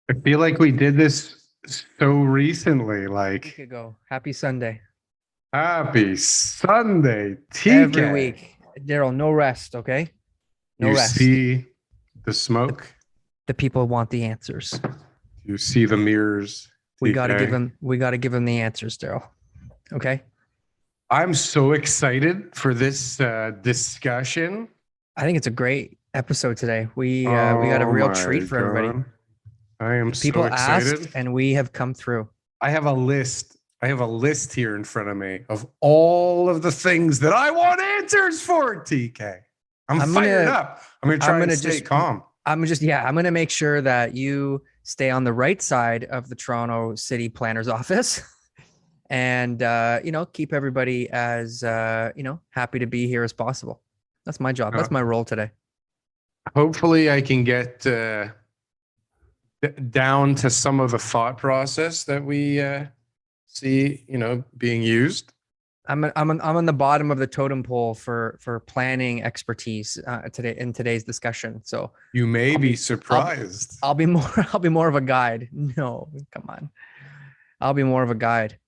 I feel like we did this so recently. Week Like, ago. Happy Sunday. happy Sunday, Every TK. week. Daryl, no rest, okay? No You rest. see the The, smoke? the people want the answers. You see the mirrors, We got to give TK? them we got to give them the answers, Daryl. Okay? I'm so excited for this discussion. I think it's a great episode today. We got a Oh real my treat for everybody. God. I am The so people asked excited. and we have come through. I have a list. I have a list here in front of me of all of the things that I want answers for, TK. I'm I'm fired gonna up. I'm going to I'm try and gonna stay just calm. I'm gonna make sure that you stay on the right side of the Toronto City Planner's office. And keep everybody as happy to be here as possible. That's my job. Uh, That's my role today. Hopefully, I can get down to some of the thought process that we see, being used. I'm on the bottom of the totem pole for planning expertise today in today's discussion. So You may I'll be be I'll surprised. I'll be more I'll be more of a guide. No, come on. I'll be more of a guide.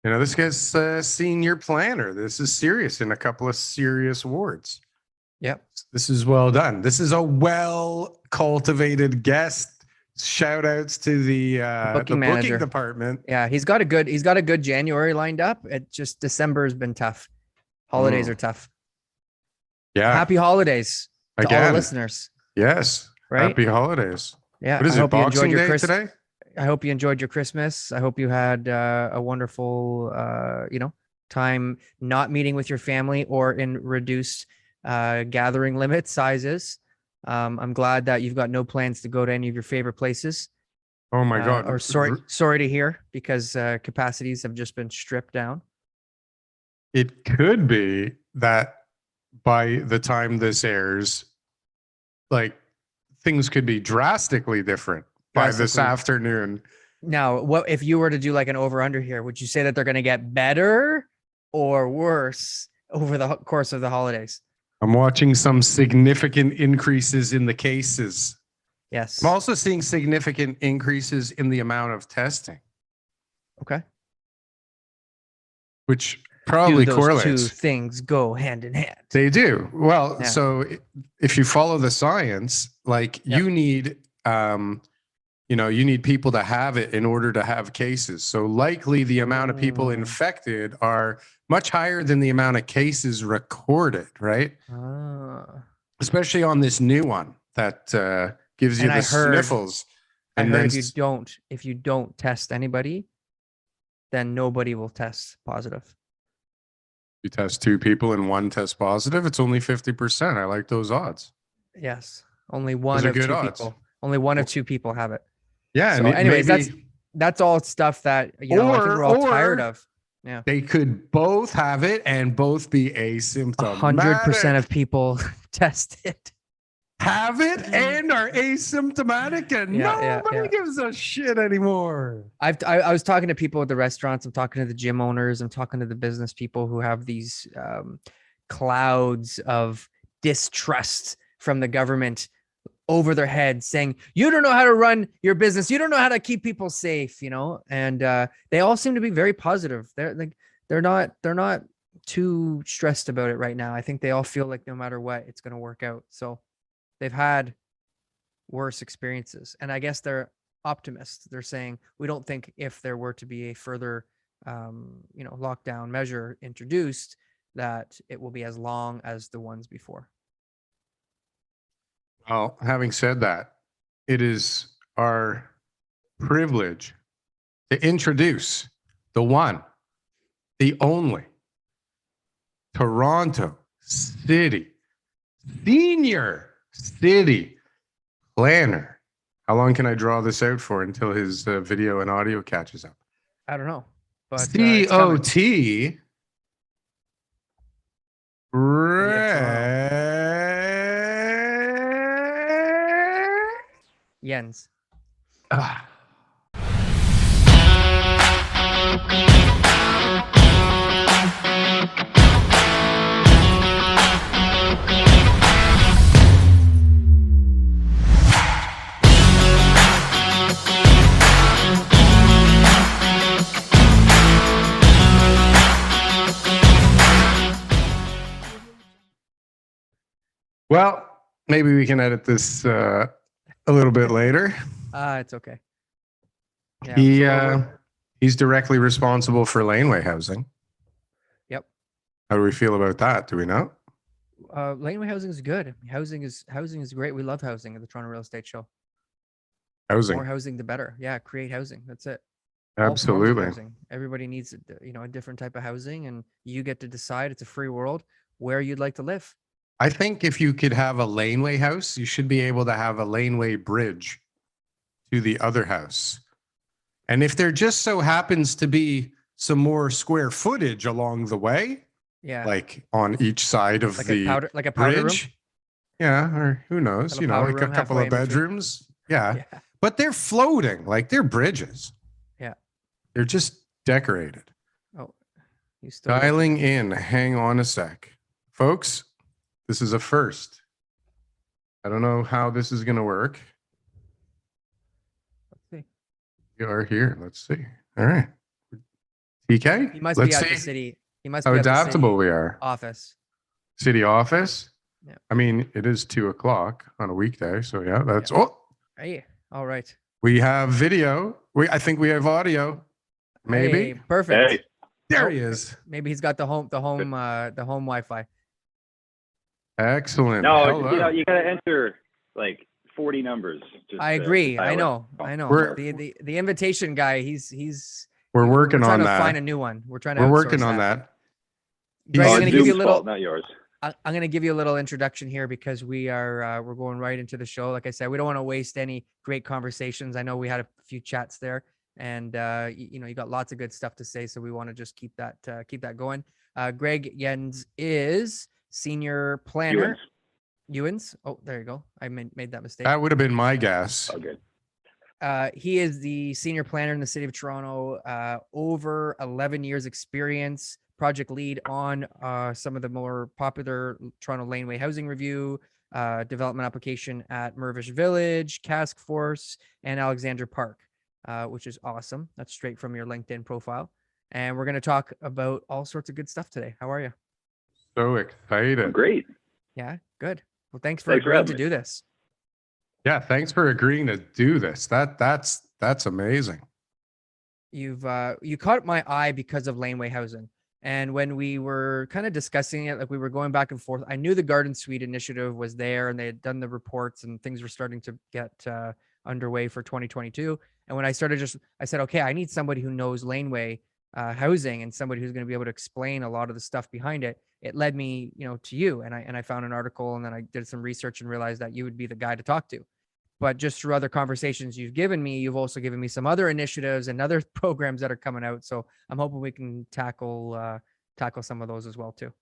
This guy's senior planner. This is serious in a couple of serious awards. Yep. This is well done. This is a well cultivated guest. Shout outs to the Booking booking manager. department. Yeah, he's got a good January lined up. It just December has been tough. Holidays are tough. Yeah. Happy holidays to all Again. the listeners. Yes. Right? Happy holidays. Yeah. What is I it? hope you enjoyed Boxing your Day Christmas. today? I hope you enjoyed your Christmas. I hope you had a wonderful, time not meeting with your family or in reduced gathering limit sizes. I'm glad that you've got no plans to go to any of your favorite places. Oh my God. Or sorry to hear, because capacities have just been stripped down. It could be that by the time this airs, like things could be drastically different by this afternoon. Now, what if you were to do like an over under here? Would you say that they're going to get better or worse over the course of the holidays? I'm watching some significant increases in the cases. Yes. I'm also seeing significant increases in the amount of testing. Okay. Which probably correlates. Two things go hand in hand. They do. Well, so if you follow the science, like you need, you need people to have it in order to have cases. So likely the amount of people infected are much higher than the amount of cases recorded, right? Especially on this new one that gives you the sniffles. And I heard if you don't test anybody, then nobody will test positive. You test two people and one test positive, it's only 50%. I like those odds. Yes. Only one of two people. Only one of two people have it. Yeah. So anyways, that's all stuff that I think we're all tired of. Yeah. They could both have it and both be asymptomatic. 100% of people tested have it and are asymptomatic, and nobody gives a shit anymore. I was talking to people at the restaurants. I'm talking to the gym owners. I'm talking to the business people who have these clouds of distrust from the government over their heads, saying, you don't know how to run your business. You don't know how to keep people safe, and they all seem to be very positive. They're not too stressed about it right now. I think they all feel like no matter what, it's going to work out. So they've had worse experiences, and I guess they're optimists. They're saying, we don't think if there were to be a further, lockdown measure introduced, that it will be as long as the ones before. Well, having said that, it is our privilege to introduce the one, the only Toronto City Senior City Planner. How long can I draw this out for until his video and audio catches up? I don't know. But COT Uens. Well, maybe we can edit this a little bit later. It's okay. Yeah. He So he's directly responsible for laneway housing. yep. How do we feel about that? Do we know? Laneway housing is good. Housing is great. We love housing at the Toronto Real Estate Show. Housing. More housing, the better. Yeah, create housing. That's it. All forms of Absolutely. housing. Everybody needs, a different type of housing, and you get to decide. It's a free world where you'd like to live. I think if you could have a laneway house, you should be able to have a laneway bridge to the other house. And if there just so happens to be some more square footage along the way, Yeah, like on each side of like the a powder room, bridge, yeah, or who knows, little powder like a room couple halfway of in between. bedrooms. Yeah. Yeah, But they're floating, like they're bridges. yeah. They're just decorated. Oh, you still Dialing in. Hang on a sec. Folks, this is a first. I don't know how this is going to work. Let's see. We are here. Let's see. All right. TK? He must Let's be at see the city. He must how be at the adaptable city we are. office. City office? Yeah. I mean, it is 2:00 on a weekday. So yeah, that's, Yeah. Hey, all right. we have video. I think we have audio. Maybe. Hey, perfect. Hey, There Oh, he is. Maybe he's got the home Wi-Fi. Excellent. no, Hello. you gotta enter like 40 numbers. Just, I agree. I dial in. know. I know. We're- The invitation guy. We're working trying on to that. find a new one. We're trying to. We're outsource working on that. Greg, Oh, I'm it's going to give you a Zoom's little. fault, not yours. I'm going to give you a little introduction here because we're going right into the show. Like I said, we don't want to waste any great conversations. I know we had a few chats there, and you got lots of good stuff to say. So we want to just keep that going. Graig Uens is senior planner. Uens. Oh, there you go. I made that mistake. That would have been my guess. Oh, good. He is the senior planner in the city of Toronto, over 11 years experience, project lead on some of the more popular Toronto Laneway Housing Review, development application at Mirvish Village, Cask Force, and Alexandra Park, which is awesome. That's straight from your LinkedIn profile. And we're going to talk about all sorts of good stuff today. How are you? So excited. Oh, great. Yeah, good. Well, thanks for Thanks for agreeing having to me. do this. Yeah, thanks for agreeing to do this. That's amazing. You caught my eye because of laneway housing. And when we were kind of discussing it, like we were going back and forth, I knew the Garden Suite initiative was there and they had done the reports and things were starting to get underway for 2022. And when I said, okay, I need somebody who knows laneway housing and somebody who's going to be able to explain a lot of the stuff behind it. It led me, to you. And I found an article and then I did some research and realized that you would be the guy to talk to. But just through other conversations you've given me, you've also given me some other initiatives and other programs that are coming out. So I'm hoping we can tackle some of those as well too.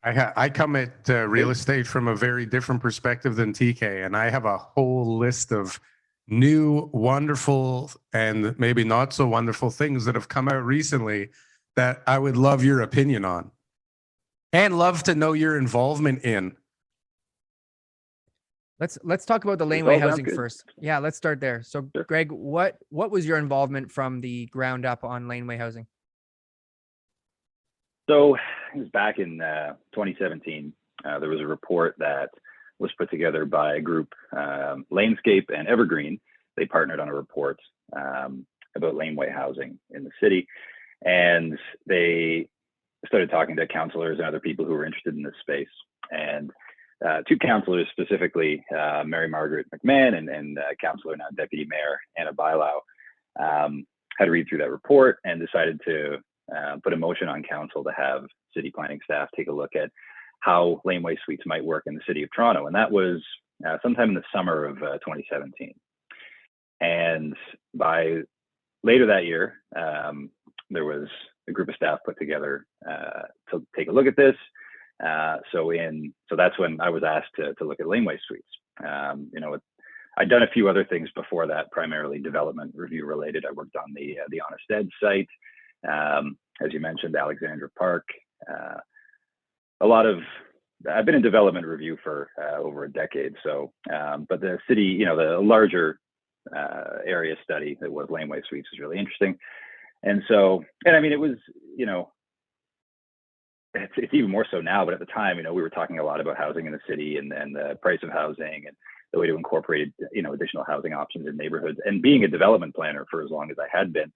I come at real estate from a very different perspective than TK, and I have a whole list of new, wonderful, and maybe not so wonderful things that have come out recently that I would love your opinion on, and love to know your involvement in. Let's talk about the laneway housing first. Yeah, let's start there. So, Sure. Greg, what was your involvement from the ground up on laneway housing? So it was back in 2017. There was a report that was put together by a group, Lanescape and Evergreen. They partnered on a report about laneway housing in the city, and they started talking to councillors and other people who were interested in this space. And two councillors specifically, Mary Margaret McMahon and councillor now Deputy Mayor Anna Bailau, had to read through that report and decided to put a motion on council to have city planning staff take a look at how laneway suites might work in the city of Toronto. And that was sometime in the summer of 2017. And by later that year, there was a group of staff put together to take a look at this. So that's when I was asked to look at laneway suites. I'd done a few other things before that, primarily development review related. I worked on the Honest Ed site, as you mentioned, Alexandra Park. I've been in development review for over a decade. So, but the city, the larger area study that was laneway suites was really interesting. And I mean, it was, it's even more so now, but at the time, we were talking a lot about housing in the city and the price of housing and the way to incorporate, additional housing options in neighborhoods. And being a development planner for as long as I had been,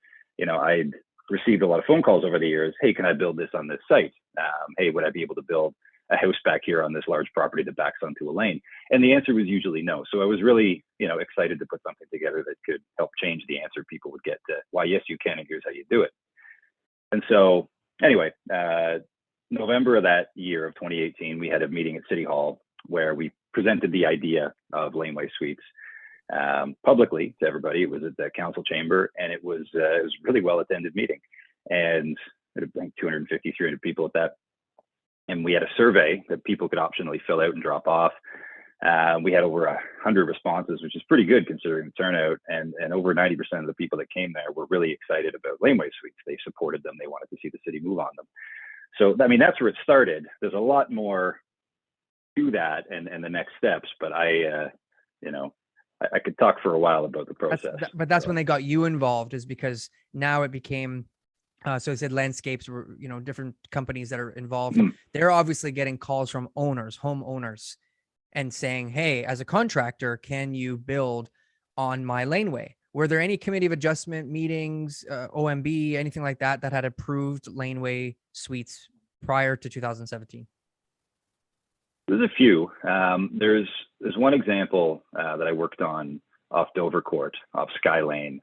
I'd received a lot of phone calls over the years. Hey, can I build this on this site? Hey, would I be able to build a house back here on this large property that backs onto a lane? And the answer was usually no. So I was really, excited to put something together that could help change the answer people would get to why, yes, you can, and here's how you do it. And so anyway, November of that year of 2018, we had a meeting at City Hall where we presented the idea of laneway suites publicly to everybody. It was at the council chamber, and it was a really well attended meeting, and I think 250, 300 people at that. And we had a survey that people could optionally fill out and drop off. We had over 100 responses, which is pretty good considering the turnout. And over 90% of the people that came there were really excited about laneway suites. They supported them. They wanted to see the city move on them. So, I mean, that's where it started. There's a lot more to that and the next steps, but I could talk for a while about the process. But that's when they got you involved, is because now it became, so it said landscapes were, different companies that are involved. They're obviously getting calls from homeowners and saying, hey, as a contractor, can you build on my laneway? Were there any committee of adjustment meetings, OMB, anything like that, that had approved laneway suites prior to 2017? There's a few. There's one example that I worked on off Dovercourt, off Sky Lane.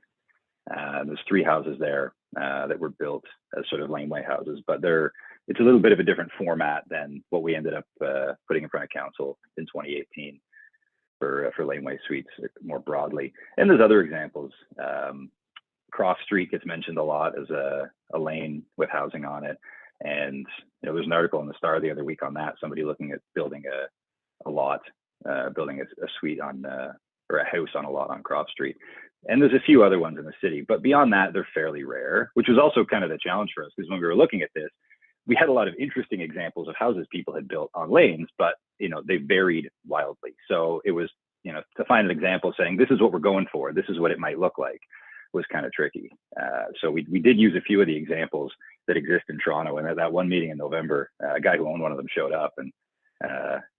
There's 3 houses there that were built as sort of laneway houses, but it's a little bit of a different format than what we ended up putting in front of council in 2018 for laneway suites more broadly. And there's other examples. Cross Street gets mentioned a lot as a lane with housing on it. And there's an article in the Star the other week on that, somebody looking at building a lot, building a suite on or a house on a lot on Cross Street. And there's a few other ones in the city, but beyond that, they're fairly rare, which was also kind of the challenge for us, because when we were looking at this, we had a lot of interesting examples of houses people had built on lanes, but they varied wildly. So it was, to find an example saying, this is what we're going for, this is what it might look like, was kind of tricky. So we did use a few of the examples that exist in Toronto. And at that one meeting in November, a guy who owned one of them showed up and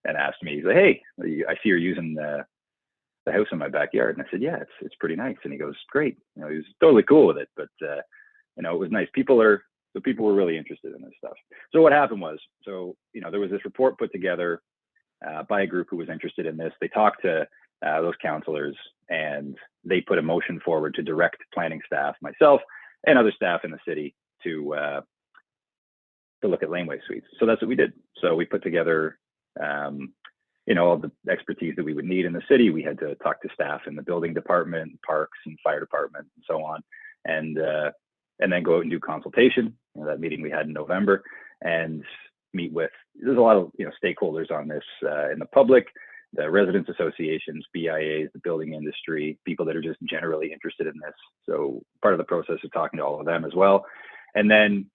asked me, he's like, hey, I see you're using the house in my backyard. And I said, yeah, it's pretty nice. And he goes, great. He was totally cool with it, but it was nice. People were really interested in this stuff. So what happened was, there was this report put together by a group who was interested in this. They talked to those councillors, and they put a motion forward to direct planning staff, myself, and other staff in the city to look at laneway suites. So that's what we did. So we put together, all the expertise that we would need in the city. We had to talk to staff in the building department, parks, and fire department, and so on, and then go out and do consultation. That meeting we had in November, and meet with. There's a lot of stakeholders on this in the public, the residents associations, BIAs, the building industry, people that are just generally interested in this. So part of the process is talking to all of them as well, and then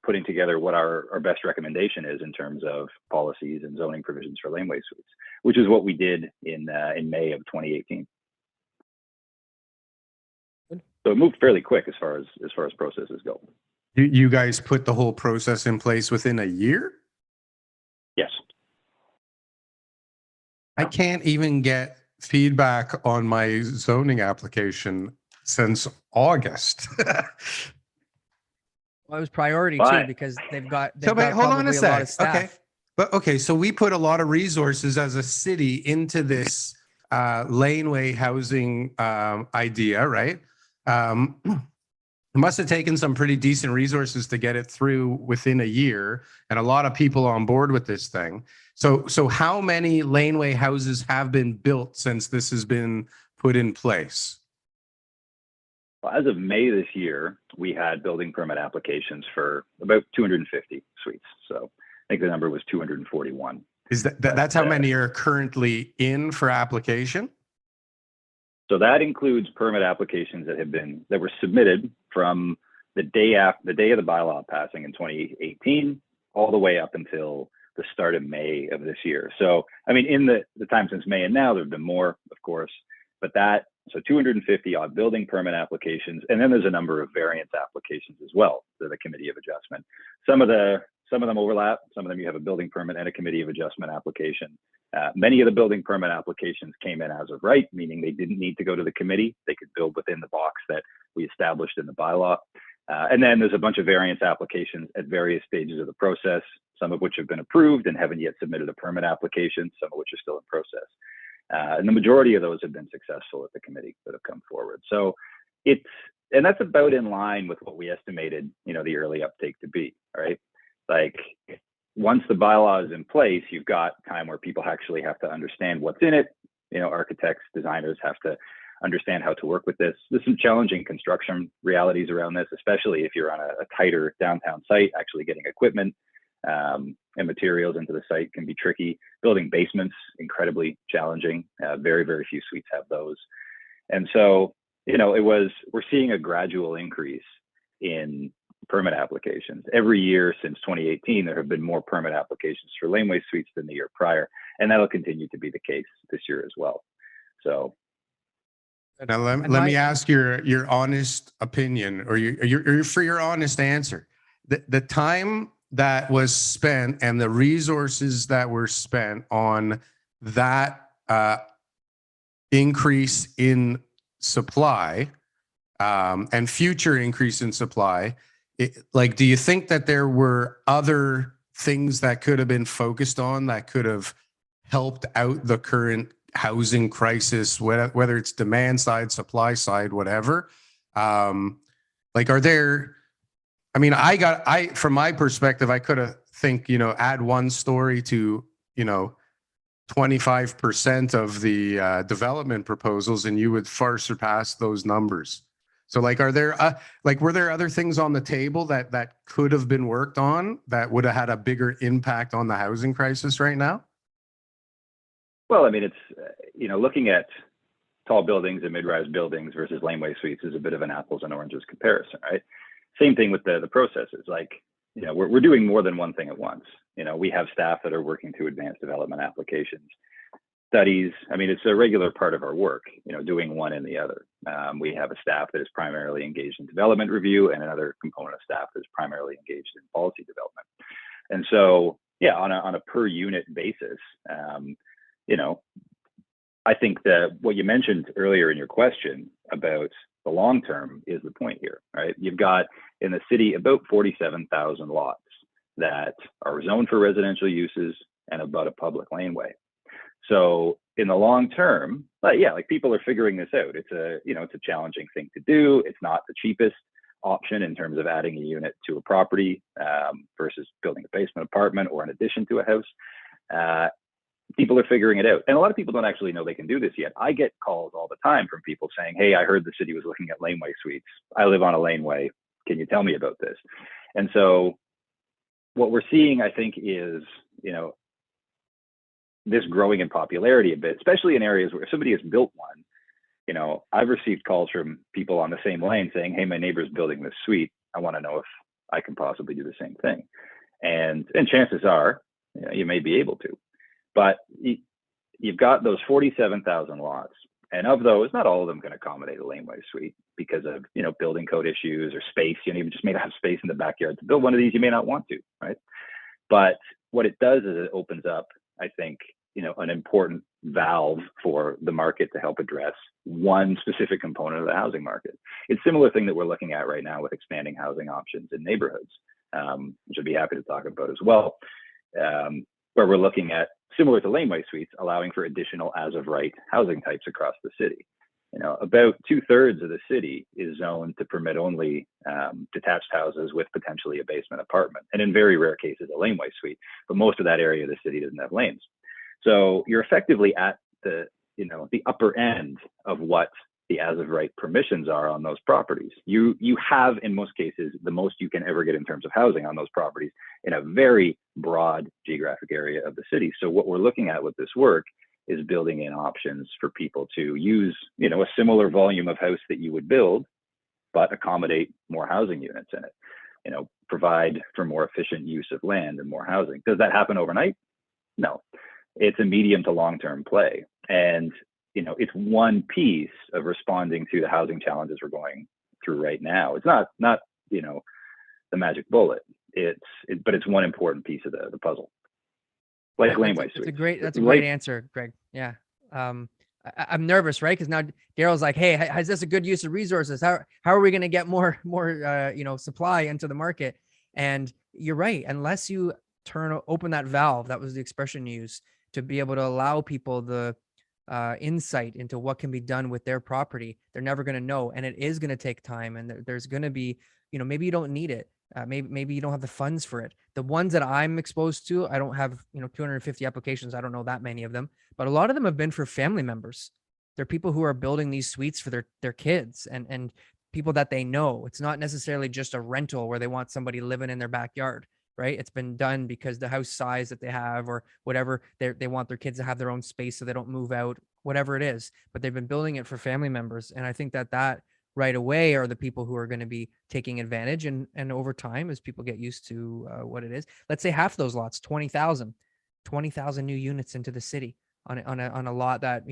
putting together what our best recommendation is in terms of policies and zoning provisions for laneway suites, which is what we did in May of 2018. So it moved fairly quick as far as processes go. You guys put the whole process in place within a year? Yes. I can't even get feedback on my zoning application since August. Well, it was priority too, because they've got hold on a probably a lot of sec. staff. Okay. So we put a lot of resources as a city into this laneway housing idea, right? It must have taken some pretty decent resources to get it through within a year, and a lot of people on board with this thing. So how many laneway houses have been built since this has been put in place? Well, as of May this year, we had building permit applications for about 250 suites. So I think the number was 241. Is that's how many are currently in for application? So that includes permit applications that were submitted from the day of the bylaw passing in 2018, all the way up until the start of May of this year. So, I mean, in the time since May and now, there have been more, of course, but so 250 odd building permit applications, and then there's a number of variance applications as well to the Committee of Adjustment. Some of the Some of them overlap. Some of them you have a building permit and a committee of adjustment application. Many of the building permit applications came in as of right, meaning they didn't need to go to the committee. They could build within the box that we established in the bylaw. And then there's a bunch of variance applications at various stages of the process, some of which have been approved and haven't yet submitted a permit application, some of which are still in process. And the majority of those have been successful at the committee that have come forward. So and that's about in line with what we estimated, the early uptake to be, right? Like, once the bylaw is in place, you've got time where people actually have to understand what's in it. Architects, designers have to understand how to work with this. There's some challenging construction realities around this, especially if you're on a tighter downtown site. Actually getting equipment and materials into the site can be tricky. Building basements, incredibly challenging. Very, very few suites have those. And so, we're seeing a gradual increase in permit applications. Every year since 2018, there have been more permit applications for laneway suites than the year prior, and that'll continue to be the case this year as well. So, now let me ask your honest opinion, or your honest answer. The time that was spent and the resources that were spent on that increase in supply and future increase in supply, do you think that there were other things that could have been focused on that could have helped out the current housing crisis, whether it's demand side, supply side, whatever? Are there, from my perspective, I could have add one story to, 25% of the development proposals, and you would far surpass those numbers. So were there other things on the table that could have been worked on that would have had a bigger impact on the housing crisis right now? Well, it's, looking at tall buildings and mid-rise buildings versus laneway suites is a bit of an apples and oranges comparison, right? Same thing with the processes. We're doing more than one thing at once. We have staff that are working to advance development applications, studies. It's a regular part of our work, doing one and the other. We have a staff that is primarily engaged in development review and another component of staff that is primarily engaged in policy development. And so, yeah, on a per unit basis, I think that what you mentioned earlier in your question about the long term is the point here, right? You've got in the city about 47,000 lots that are zoned for residential uses and about a public laneway. So in the long term, people are figuring this out. It's a challenging thing to do. It's not the cheapest option in terms of adding a unit to a property versus building a basement apartment or an addition to a house. People are figuring it out. And a lot of people don't actually know they can do this yet. I get calls all the time from people saying, hey, I heard the city was looking at laneway suites. I live on a laneway. Can you tell me about this? And so what we're seeing, I think, is, this growing in popularity a bit, especially in areas where somebody has built one. I've received calls from people on the same lane saying, hey, my neighbor's building this suite. I want to know if I can possibly do the same thing. And chances are, you may be able to. But you've got those 47,000 lots, and of those, not all of them can accommodate a laneway suite because of building code issues or space. You just may not have space in the backyard to build one of these. You may not want to, right? But what it does is it opens up, I think, an important valve for the market to help address one specific component of the housing market. It's a similar thing that we're looking at right now with expanding housing options in neighborhoods, which I'd be happy to talk about as well, where we're looking at, similar to laneway suites, allowing for additional as-of-right housing types across the city. About 2/3 of the city is zoned to permit only detached houses with potentially a basement apartment, and in very rare cases, a laneway suite. But most of that area of the city doesn't have lanes. So you're effectively at the upper end of what the as-of-right permissions are on those properties. You have, in most cases, the most you can ever get in terms of housing on those properties in a very broad geographic area of the city. So what we're looking at with this work is building in options for people to use, a similar volume of house that you would build, but accommodate more housing units in it, provide for more efficient use of land and more housing. Does that happen overnight? No, it's a medium to long-term play. And it's one piece of responding to the housing challenges we're going through right now. It's not the magic bullet. but it's one important piece of the puzzle. Like laneway suites. That's a great answer, Greg. Yeah. I'm nervous, right? Because now Darryl's like, hey, is this a good use of resources? How are we going to get more supply into the market? And you're right. Unless you open that valve, that was the expression used, to be able to allow people the insight into what can be done with their property, they're never going to know. And it is going to take time. And there's going to be, maybe you don't need it. Maybe you don't have the funds for it. The ones that I'm exposed to, I don't have, 250 applications. I don't know that many of them, but a lot of them have been for family members. They're people who are building these suites for their kids and people that they know. It's not necessarily just a rental where they want somebody living in their backyard, right? It's been done because the house size that they have or whatever, they want their kids to have their own space so they don't move out, whatever it is, but they've been building it for family members. And I think that right away are the people who are going to be taking advantage. And over time, as people get used to what it is, let's say half those lots, 20,000 new units into the city on a lot that,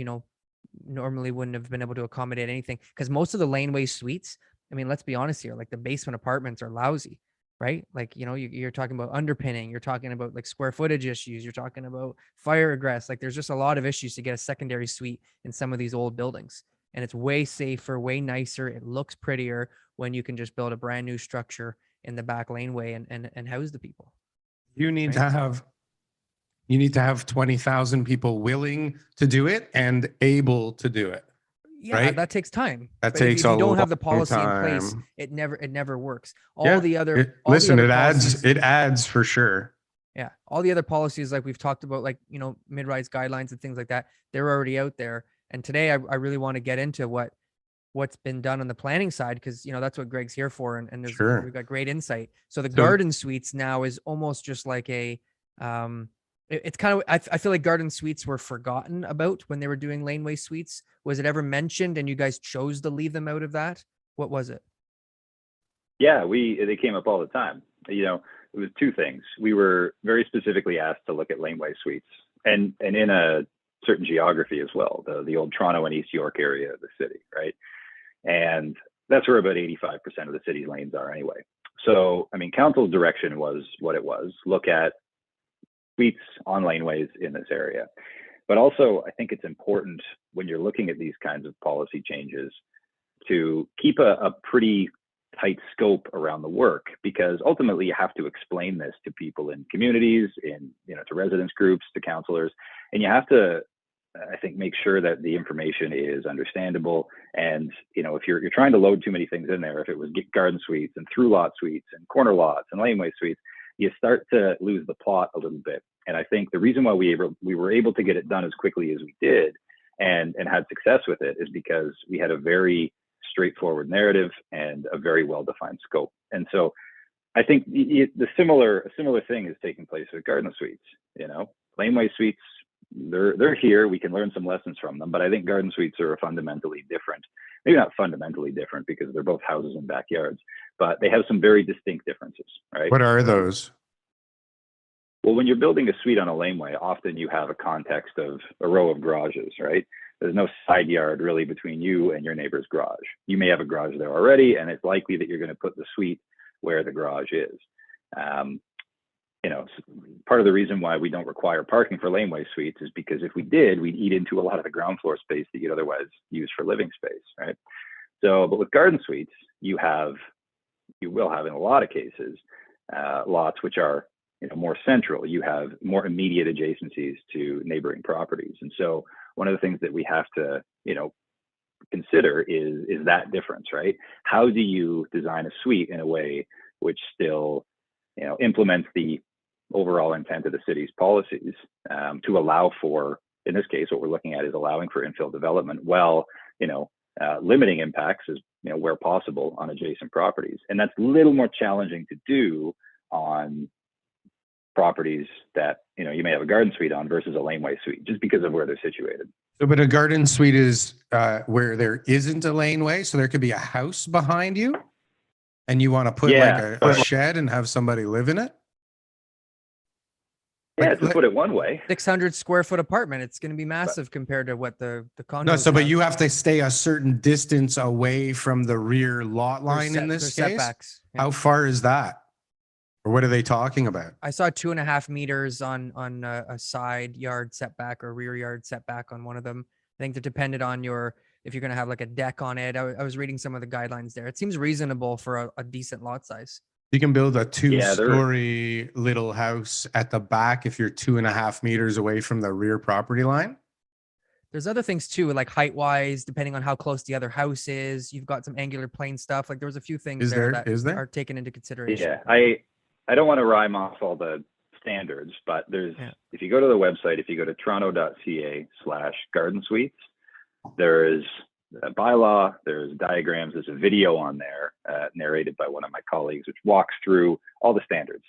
normally wouldn't have been able to accommodate anything. Because most of the laneway suites, I mean, let's be honest here, like the basement apartments are lousy, right? Like, you're talking about underpinning, you're talking about like square footage issues, you're talking about fire egress. Like there's just a lot of issues to get a secondary suite in some of these old buildings. And it's way safer, way nicer. It looks prettier when you can just build a brand new structure in the back laneway and house the people. You need to have 20,000 people willing to do it and able to do it. Yeah, right? That takes time. That But takes if you a don't have the long policy in place, time. it never works. It adds for sure. Yeah. All the other policies, like we've talked about, like, mid-rise guidelines and things like that, they're already out there. And today I really want to get into what's been done on the planning side, because, that's what Greg's here for. And we've got great insight. So the garden suites now is almost just like it's kind of, I feel like garden suites were forgotten about when they were doing laneway suites. Was it ever mentioned and you guys chose to leave them out of that? What was it? Yeah, they came up all the time. It was two things. We were very specifically asked to look at laneway suites and in a certain geography as well, the old Toronto and East York area of the city, right? And that's where about 85% of the city's lanes are anyway. So, I mean, council's direction was what it was: look at suites on laneways in this area. But also, I think it's important when you're looking at these kinds of policy changes to keep a pretty tight scope around the work, because ultimately you have to explain this to people in communities, to residents groups, to councillors, and you have to, I think, make sure that the information is understandable. And if you're trying to load too many things in there, if it was garden suites and through lot suites and corner lots and laneway suites, you start to lose the plot a little bit. And I think the reason why we were able to get it done as quickly as we did and had success with it is because we had a very straightforward narrative and a very well-defined scope. And so I think a similar thing is taking place with garden suites. Laneway suites, they're here. We can learn some lessons from them, but I think garden suites are fundamentally different. Maybe not fundamentally different because they're both houses and backyards, but they have some very distinct differences, right? What are those? Well, when you're building a suite on a laneway, often you have a context of a row of garages, right? There's no side yard really between you and your neighbor's garage. You may have a garage there already, and it's likely that you're going to put the suite where the garage is. Part of the reason why we don't require parking for laneway suites is because if we did, we'd eat into a lot of the ground floor space that you'd otherwise use for living space, right? So, but with garden suites, you will have in a lot of cases, lots which are more central. You have more immediate adjacencies to neighboring properties. And so one of the things that we have to, consider is that difference, right? How do you design a suite in a way which still, implements the overall intent of the city's policies to allow for, in this case, what we're looking at is allowing for infill development while, limiting impacts as, where possible on adjacent properties. And that's a little more challenging to do on properties that you may have a garden suite on versus a laneway suite, just because of where they're situated. So, but a garden suite is where there isn't a laneway, so there could be a house behind you, and you want to put a shed and have somebody live in it. Yeah, to put it one way, 600 square foot apartment. It's going to be massive compared to what the condo. No, so but you have to stay a certain distance away from the rear lot line in this case. Setbacks. Yeah. How far is that? Or what are they talking about? I saw 2.5 meters on a side yard setback or rear yard setback on one of them. I think that depended on if you're going to have like a deck on it. I was reading some of the guidelines there. It seems reasonable for a decent lot size. You can build a Yeah, they're- two-story little house at the back if you're 2.5 meters away from the rear property line. There's other things too, like height wise, depending on how close the other house is. You've got some angular plane stuff. Like there was a few things Is there there? that Is there? are taken into consideration. Yeah, I don't want to rhyme off all the standards, but there's, if you go to the website, if you go to toronto.ca/garden suites, there is a bylaw, there's diagrams, there's a video on there narrated by one of my colleagues, which walks through all the standards.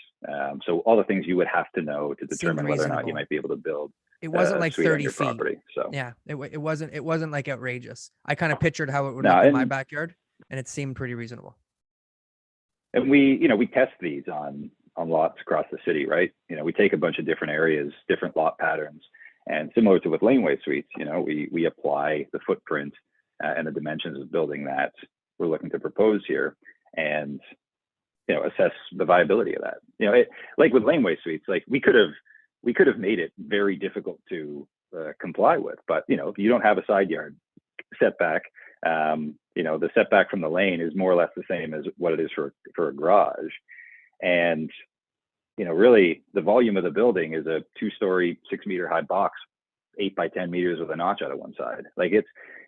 So all the things you would have to know to determine whether or not you might be able to build. It wasn't like 30 feet. Property, so yeah, it wasn't like outrageous. I kind of pictured how it would look in my backyard, and it seemed pretty reasonable. And we test these on lots across the city, right? We take a bunch of different areas, different lot patterns, and similar to with laneway suites, we apply the footprint and the dimensions of building that we're looking to propose here, and assess the viability of that. Like with laneway suites, like we could have made it very difficult to comply with, but if you don't have a side yard setback, the setback from the lane is more or less the same as what it is for a garage. And, really the volume of the building is a 2-story, 6-meter high box, 8 by 10 meters with a notch out of one side. Like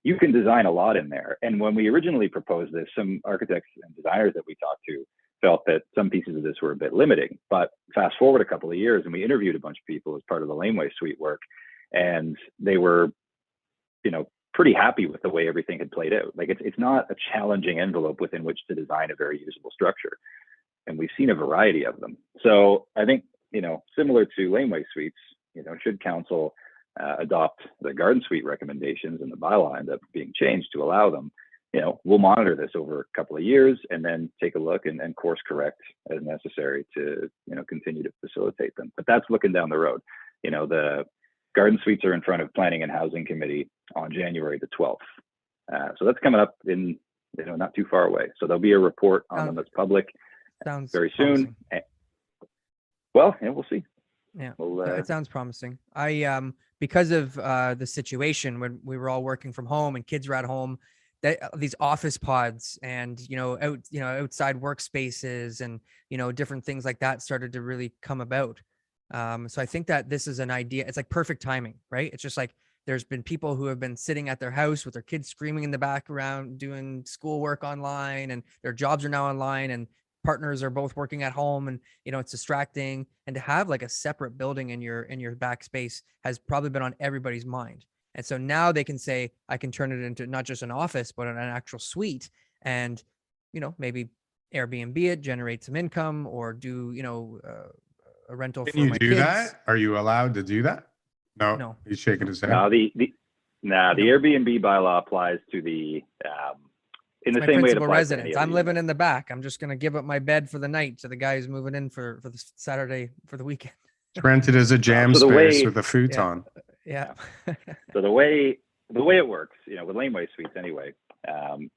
you can design a lot in there. And when we originally proposed this, some architects and designers that we talked to felt that some pieces of this were a bit limiting. But fast forward a couple of years and we interviewed a bunch of people as part of the laneway suite work, and they were, pretty happy with the way everything had played out. Like it's not a challenging envelope within which to design a very usable structure. And we've seen a variety of them. So I think, similar to laneway suites, should council adopt the garden suite recommendations and the bylaw end up being changed to allow them, we'll monitor this over a couple of years and then take a look and course correct as necessary to, continue to facilitate them. But that's looking down the road. The garden suites are in front of Planning and Housing Committee on January the 12th. So that's coming up in, not too far away. So there'll be a report on them that's public very soon. Well, we'll see. Yeah, it sounds promising. I because of the situation when we were all working from home and kids were at home, these office pods and outside workspaces and different things like that started to really come about. So I think that this is an idea. It's like perfect timing, right? It's just like there's been people who have been sitting at their house with their kids screaming in the background, doing schoolwork online, and their jobs are now online, and partners are both working at home, and it's distracting. And to have like a separate building in your back space has probably been on everybody's mind. And so now they can say, I can turn it into not just an office, but an actual suite, and maybe Airbnb it, generate some income, or do a rental for my kids. Can you do that? Are you allowed to do that? No. He's shaking his head. No, the Airbnb bylaw applies to the in the same way it applies to residence. I'm living in the back. I'm just gonna give up my bed for the night to the guy who's moving in for the Saturday for the weekend. It's rented as a jam space with a futon. Yeah. So the way it works, with laneway suites anyway,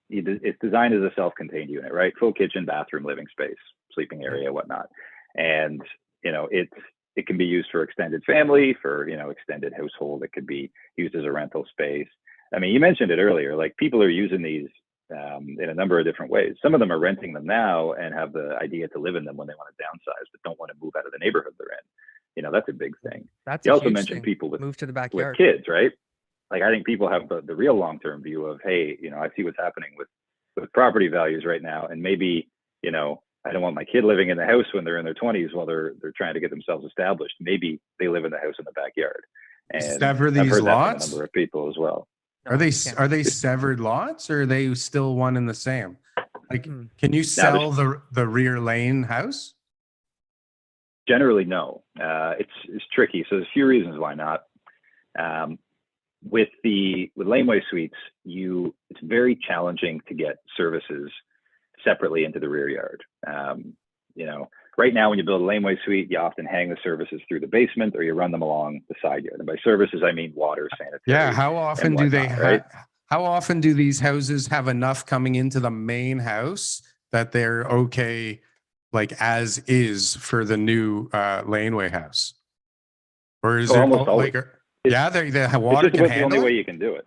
it's designed as a self-contained unit, right? Full kitchen, bathroom, living space, sleeping area, whatnot, and it can be used for extended family, for extended household. It could be used as a rental space. I mean, you mentioned it earlier. Like people are using these in a number of different ways. Some of them are renting them now and have the idea to live in them when they want to downsize, but don't want to move out of the neighborhood they're in. That's a big thing. You also mentioned people with move to the backyard with kids, right? Like I think people have the real long-term view of, hey, I see what's happening with property values right now, and maybe I don't want my kid living in the house when they're in their 20s while they're trying to get themselves established. Maybe they live in the house in the backyard. And sever these I've heard lots? that from a number of people as well. Are they severed lots, or are they still one and the same? Like, can you sell the rear lane house? Generally, no. It's tricky. So there's a few reasons why not. With laneway suites, it's very challenging to get services separately into the rear yard. Right now, when you build a laneway suite, you often hang the services through the basement, or you run them along the side yard. And by services, I mean water, sanitary. Yeah. How often do they right? How often do these houses have enough coming into the main house that they're okay like as is for the new laneway house? Or is So it almost always. like, It's, yeah, the it's water just can about the only handle way it, you can do it.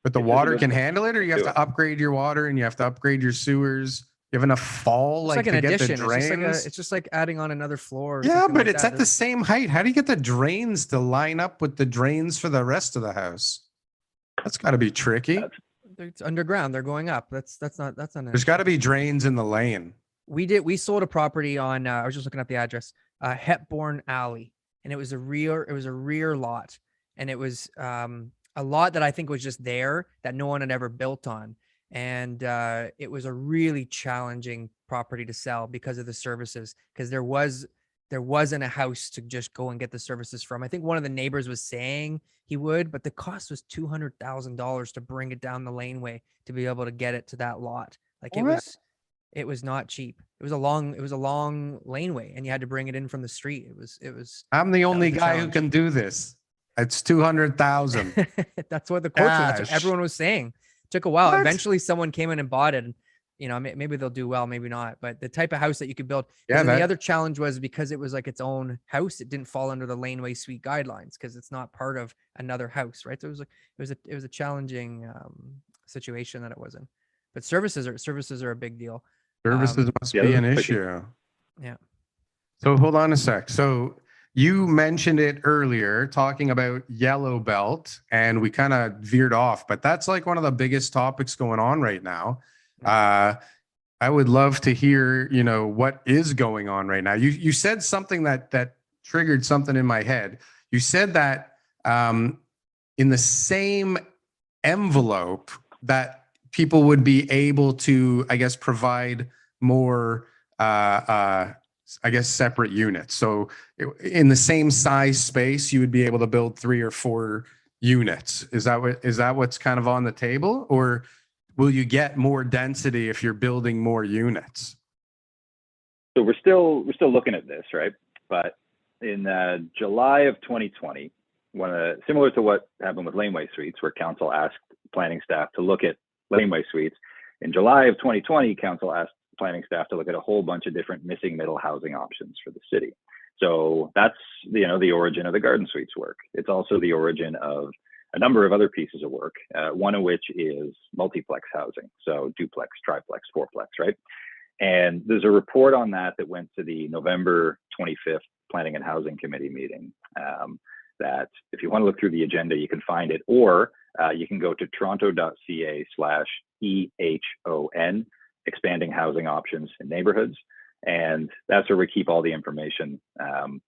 but the It's just water about can the handle it, or you have do to it. upgrade your water and you have to upgrade your sewers. You have enough fall, It's like like an to get the addition. drains. It's just like adding on another floor or Yeah, something but like it's that. at the same height. How do you get the drains to line up with the drains for the rest of the house? That's got to be tricky. It's underground. They're going up. That's not an There's got to be drains in the lane. we sold a property on I was just looking up the address, Hepburn Alley, and it was a rear lot, and it was a lot that I think was just there that no one had ever built on, and it was a really challenging property to sell because of the services, because there wasn't a house to just go and get the services from. I think one of the neighbors was saying he would, but the cost was $200,000 to bring it down the laneway to be able to get it to that lot. Like What? it was not cheap. It was a long laneway, and you had to bring it in from the street. I'm the only was a guy who challenge. can do this. It's 200,000. That's what the quotes were. That's what Gosh. everyone was saying. Took a while. What? Eventually, someone came in and bought it. And, maybe they'll do well, maybe not. But the type of house that you could build. Yeah, And then the that- other challenge was because it was like its own house, it didn't fall under the laneway suite guidelines because it's not part of another house, right? So it was a challenging situation that it was in. But services are a big deal. Services must yeah, be those an are tricky. issue. Yeah. So hold on a sec. So you mentioned it earlier, talking about yellow belt, and we kind of veered off, but that's like one of the biggest topics going on right now. I would love to hear, what is going on right now. You said something that triggered something in my head. You said that in the same envelope that people would be able to, I guess, provide more separate units. So in the same size space, you would be able to build 3 or 4 units. Is that what's kind of on the table, or will you get more density if you're building more units? So we're still looking at this, right? But in July of 2020, similar to what happened with laneway suites, where council asked planning staff to look at laneway suites, in July of 2020, council asked planning staff to look at a whole bunch of different missing middle housing options for the city. So that's the origin of the garden suites work. It's also the origin of a number of other pieces of work, one of which is multiplex housing. So duplex, triplex, fourplex, right? And there's a report on that went to the November 25th Planning and Housing Committee meeting. That if you want to look through the agenda, you can find it, or you can go to toronto.ca/EHON, expanding housing options in neighborhoods. And that's where we keep all the information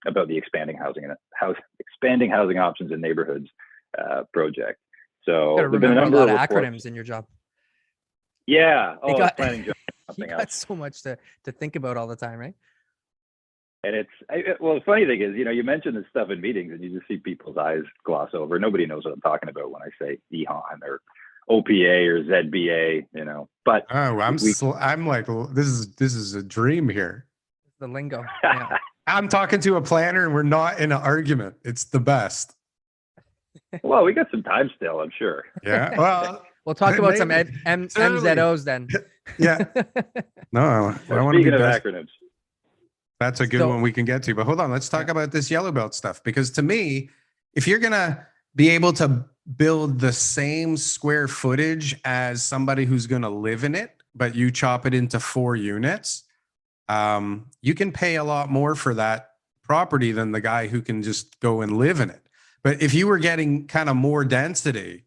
about the expanding housing options in neighborhoods project. So there's been a lot of acronyms in your job. Yeah. You got, planning job. you got so much to think about all the time, right? And the funny thing is, you mention this stuff in meetings and you just see people's eyes gloss over. Nobody knows what I'm talking about when I say EHON or OPA or ZBA, but I'm like, this is a dream here. The lingo. Yeah. I'm talking to a planner and we're not in an argument. It's the best. Well, we got some time still, I'm sure. Yeah. Well, we'll talk about some MZOs then. Yeah. No, I want to be Speaking of best. acronyms. That's a good one we can get to. But hold on, let's talk about this yellow belt stuff. Because to me, if you're going to be able to build the same square footage as somebody who's going to live in it, but you chop it into 4 units, you can pay a lot more for that property than the guy who can just go and live in it. But if you were getting kind of more density,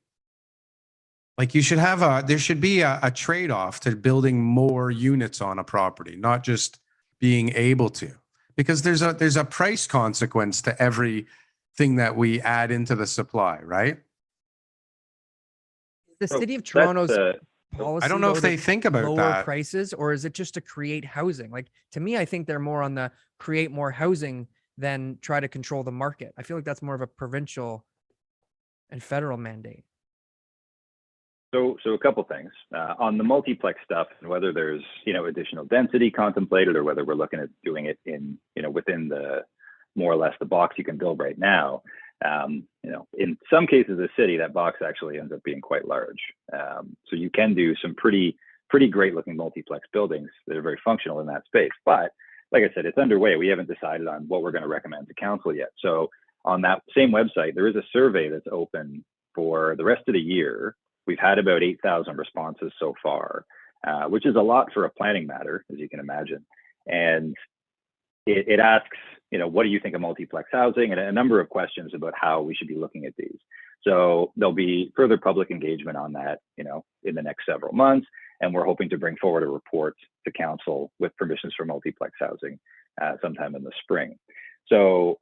like there should be a trade-off to building more units on a property, not just being able to, because there's a price consequence to everything that we add into the supply, right? The city of Toronto's policy, I don't know if they think about lower that. prices, or is it just to create housing? Like, to me, I think they're more on the create more housing than try to control the market. I feel like that's more of a provincial and federal mandate. So a couple things on the multiplex stuff, and whether there's additional density contemplated, or whether we're looking at doing it in within the more or less the box you can build right now. In some cases, the city, that box actually ends up being quite large. So you can do some pretty great looking multiplex buildings that are very functional in that space. But like I said, it's underway. We haven't decided on what we're going to recommend to council yet. So on that same website, there is a survey that's open for the rest of the year. We've had about 8,000 responses so far, which is a lot for a planning matter, as you can imagine. And it asks, what do you think of multiplex housing, and a number of questions about how we should be looking at these. So there'll be further public engagement on that, in the next several months. And we're hoping to bring forward a report to council with permissions for multiplex housing sometime in the spring. So,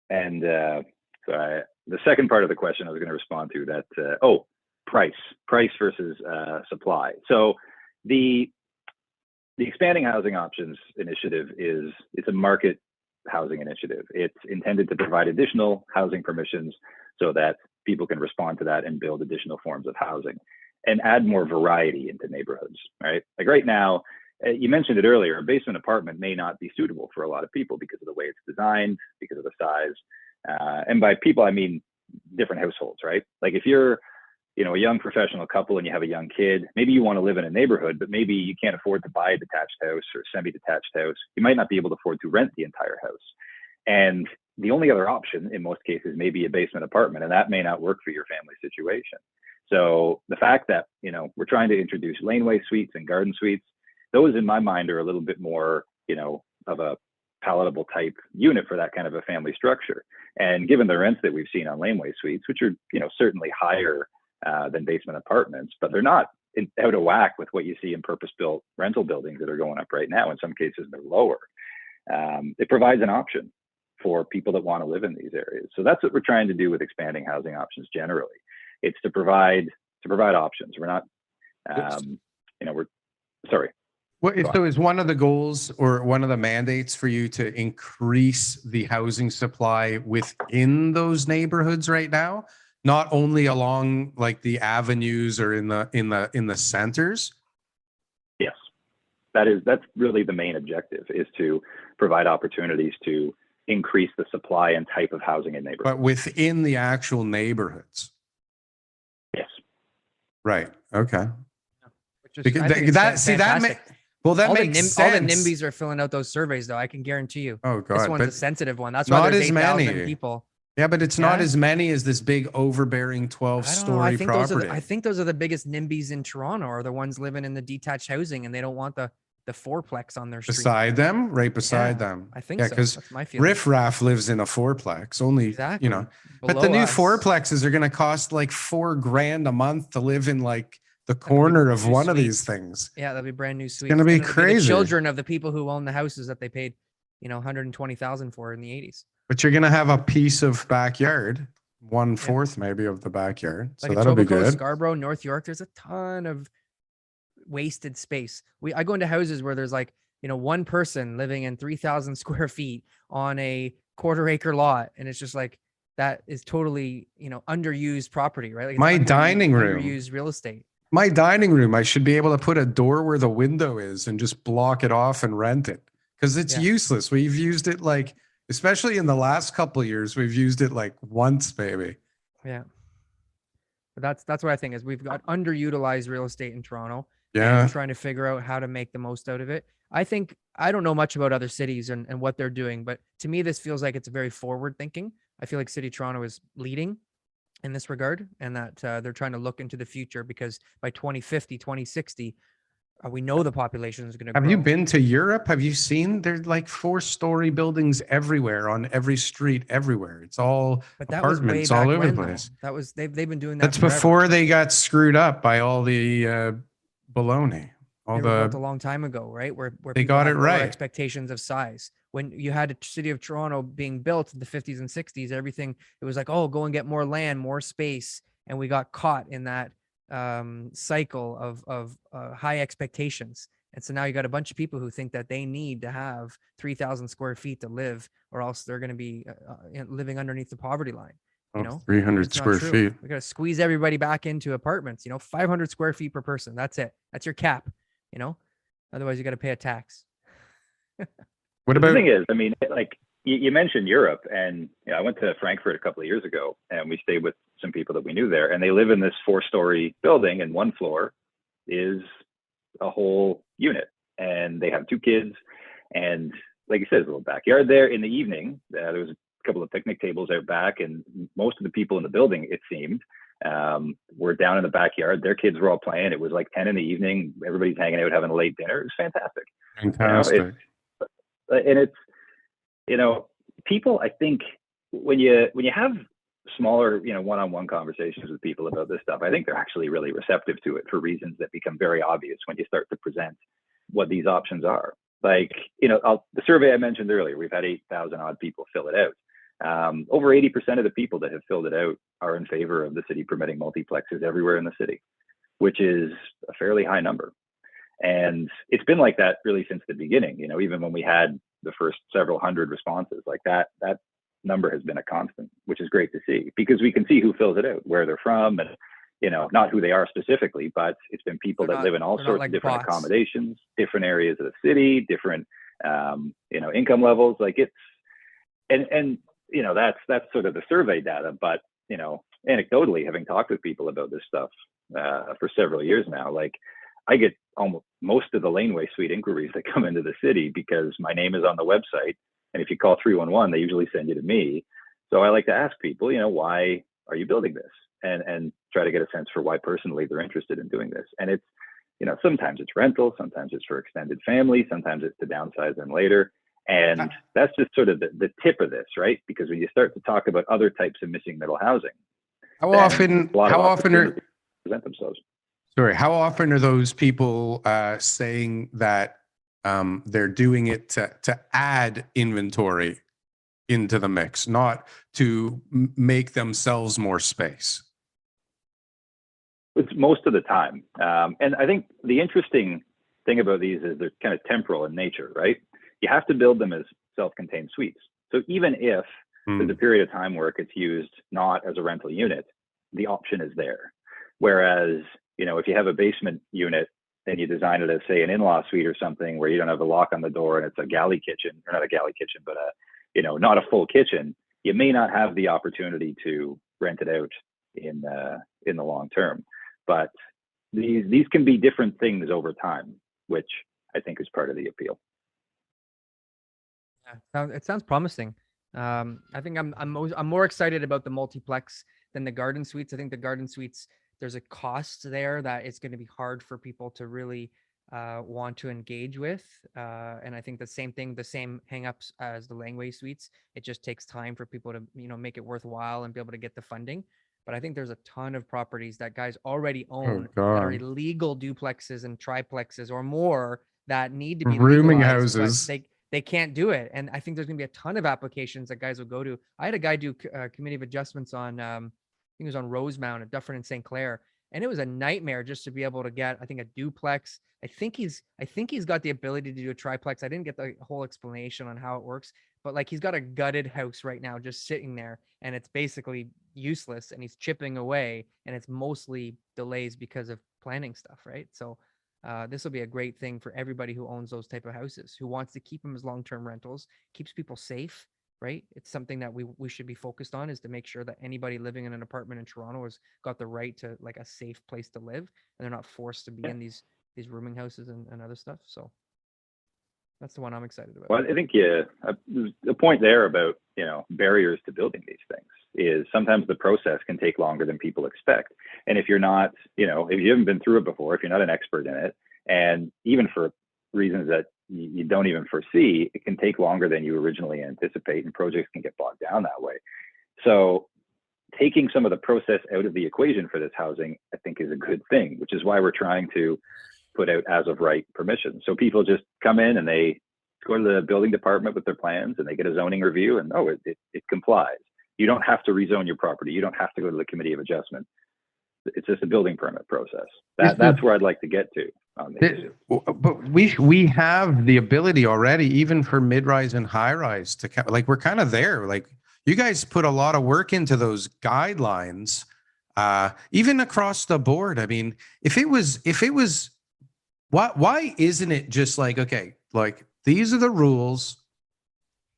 and the second part of the question I was going to respond to that, price versus supply. So the Expanding Housing Options Initiative it's a market housing initiative. It's intended to provide additional housing permissions so that people can respond to that and build additional forms of housing and add more variety into neighborhoods, right? Like right now, you mentioned it earlier, a basement apartment may not be suitable for a lot of people because of the way it's designed, because of the size. And by people, I mean different households, right? Like if you're, a young professional couple and you have a young kid, maybe you want to live in a neighborhood, but maybe you can't afford to buy a detached house or semi-detached house. You might not be able to afford to rent the entire house. And the only other option in most cases may be a basement apartment, and that may not work for your family situation. So the fact that, we're trying to introduce laneway suites and garden suites, those in my mind are a little bit more, of a palatable type unit for that kind of a family structure. And given the rents that we've seen on laneway suites, which are, certainly higher than basement apartments, but they're not out of whack with what you see in purpose-built rental buildings that are going up right now. In some cases, they're lower. It provides an option for people that want to live in these areas. So that's what we're trying to do with Expanding Housing Options generally. It's to provide options. We're not, we're sorry. So is one of the goals or one of the mandates for you to increase the housing supply within those neighborhoods right now, not only along like the avenues or in the centers? Yes, that's really the main objective, is to provide opportunities to increase the supply and type of housing in neighborhoods. But within the actual neighborhoods. Yes. Right. Okay. Because that makes sense. All the NIMBYs are filling out those surveys, though. I can guarantee you. Oh God, this one's a sensitive one. That's why there's 8,000 people. Yeah, but it's not as many as this big overbearing 12-story property. I think those are the biggest NIMBYs in Toronto, are the ones living in the detached housing, and they don't want the fourplex on their street. Beside them, right beside them. I think so. Because that's my feeling. Riff Raff lives in a fourplex, only exactly. But the new fourplexes are going to cost like $4,000 a month to live in like the corner of one of these things. Yeah, that'll be brand new suites. It's going to be crazy. The children of the people who own the houses that they paid, $120,000 for in the 80s. But you're going to have a piece of backyard, 1/4 maybe of the backyard. So that'll be good. Scarborough, North York, there's a ton of wasted space. I go into houses where there's like, one person living in 3,000 square feet on a 1/4 acre lot. And it's just like, that is totally, underused property, right? Like my dining room, underused real estate. My dining room, I should be able to put a door where the window is and just block it off and rent it, because it's useless. We've used it like, especially in the last couple of years, we've used it like once, maybe. Yeah. But that's what I think is we've got underutilized real estate in Toronto. Yeah. And we're trying to figure out how to make the most out of it. I don't know much about other cities and what they're doing, but to me, this feels like it's very forward thinking. I feel like City of Toronto is leading in this regard, and that they're trying to look into the future, because by 2050, 2060, we know the population is going to grow. Have you been to Europe? Have you seen there's like 4-story buildings everywhere on every street, everywhere? It's all apartments all over the place. That was they've been doing that. That's forever. Before they got screwed up by all the baloney. They were built a long time ago, right? Where they got it right. Expectations of size. When you had a City of Toronto being built in the 50s and 60s, everything, it was like, oh, go and get more land, more space, and we got caught in that cycle of high expectations. And so now you got a bunch of people who think that they need to have 3,000 square feet to live, or else they're going to be living underneath the poverty line. 300 square feet. We got to squeeze everybody back into apartments. 500 square feet per person. That's it. That's your cap. Otherwise you got to pay a tax. What about the thing is, I mean, like you mentioned Europe, and I went to Frankfurt a couple of years ago, and we stayed with some people that we knew there, and they live in this 4-story building, and one floor is a whole unit, and they have 2 kids, And like you said, there's a little backyard there. In the evening, there was a couple of picnic tables out back, and most of the people in the building, it seemed, were down in the backyard. Their kids were all playing. It was like 10 in the evening. Everybody's hanging out, having a late dinner. It was fantastic. Fantastic. And it's, people, I think when you have smaller, one-on-one conversations with people about this stuff, I think they're actually really receptive to it for reasons that become very obvious when you start to present what these options are. Like, the survey I mentioned earlier, we've had 8,000 odd people fill it out. Over 80% of the people that have filled it out are in favor of the city permitting multiplexes everywhere in the city, which is a fairly high number. And it's been like that really since the beginning. Even when we had the first several hundred responses, like that number has been a constant, which is great to see, because we can see who fills it out, where they're from, and not who they are specifically, but it's been people that live in all sorts of different accommodations, different areas of the city, different income levels. Like it's and that's sort of the survey data, but anecdotally, having talked with people about this stuff for several years now, like I get almost most of the laneway suite inquiries that come into the city because my name is on the website. And if you call 311, they usually send you to me. So I like to ask people, why are you building this? And try to get a sense for why personally they're interested in doing this. And it's, sometimes it's rental, sometimes it's for extended family, sometimes it's to downsize them later. And that's just sort of the tip of this, right? Because when you start to talk about other types of missing middle housing, how often present themselves. Sorry, how often are those people saying that they're doing it to add inventory into the mix, not to make themselves more space? It's most of the time. And I think the interesting thing about these is they're kind of temporal in nature, right? You have to build them as self-contained suites. So even if there's a period of time where it gets used not as a rental unit, the option is there. Whereas, if you have a basement unit and you design it as, say, an in-law suite or something where you don't have a lock on the door and it's a galley kitchen, or not a galley kitchen, but not a full kitchen, you may not have the opportunity to rent it out in the long term. But these can be different things over time, which I think is part of the appeal. Yeah, it sounds promising. I think I'm more excited about the multiplex than the garden suites. I think the garden suites, there's a cost there that it's going to be hard for people to really want to engage with. And I think the same hangups as the laneway suites. It just takes time for people to, make it worthwhile and be able to get the funding. But I think there's a ton of properties that guys already own that are illegal duplexes and triplexes or more that need to be rooming houses. They can't do it. And I think there's going to be a ton of applications that guys will go to. I had a guy do committee of adjustments on, I think it was on Rosemount at Dufferin and St. Clair. And it was a nightmare just to be able to get, I think, a duplex. I think he's got the ability to do a triplex. I didn't get the whole explanation on how it works, but like he's got a gutted house right now just sitting there and it's basically useless and he's chipping away and it's mostly delays because of planning stuff, right? So this will be a great thing for everybody who owns those type of houses, who wants to keep them as long-term rentals, keeps people safe, right? It's something that we should be focused on, is to make sure that anybody living in an apartment in Toronto has got the right to like a safe place to live and they're not forced to be in these rooming houses and other stuff. So that's the one I'm excited about. Well, I think the point there about, barriers to building these things is sometimes the process can take longer than people expect. And if you're not, if you haven't been through it before, if you're not an expert in it, and even for reasons that you don't even foresee, it can take longer than you originally anticipate, and projects can get bogged down that way. So taking some of the process out of the equation for this housing, I think, is a good thing, which is why we're trying to put out as of right permission. So people just come in and they go to the building department with their plans and they get a zoning review and, it complies. You don't have to rezone your property. You don't have to go to the committee of adjustment. It's just a building permit process. That's where I'd like to get to on the issue. But we have the ability already, even for mid-rise and high-rise, to like, we're kind of there. Like, you guys put a lot of work into those guidelines, even across the board. I mean, if it was, why isn't it just like, okay, like, these are the rules,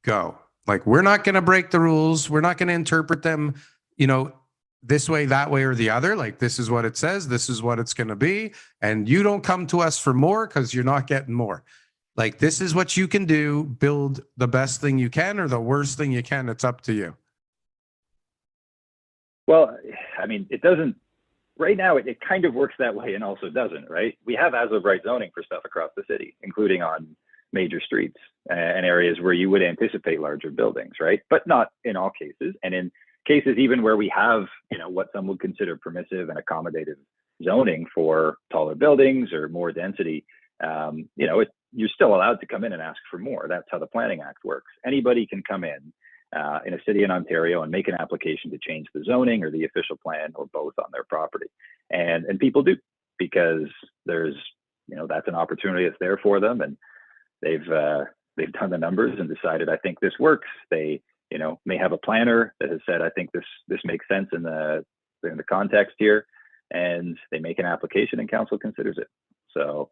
go. Like, we're not going to break the rules. We're not going to interpret them, this way, that way, or the other. Like, this is what it says. This is what it's going to be. And you don't come to us for more because you're not getting more. Like, this is what you can do, build the best thing you can or the worst thing you can. It's up to you. Well, I mean, it doesn't, right now, it kind of works that way and also doesn't, right? We have as of right zoning for stuff across the city, including on major streets and areas where you would anticipate larger buildings, right? But not in all cases. And in cases even where we have, what some would consider permissive and accommodative zoning for taller buildings or more density, you're still allowed to come in and ask for more. That's how the Planning Act works. Anybody can come in a city in Ontario and make an application to change the zoning or the official plan or both on their property. And people do, because there's, that's an opportunity that's there for them. And they've done the numbers and decided, I think this works. They, may have a planner that has said, I think this makes sense in the context here. And they make an application and council considers it. So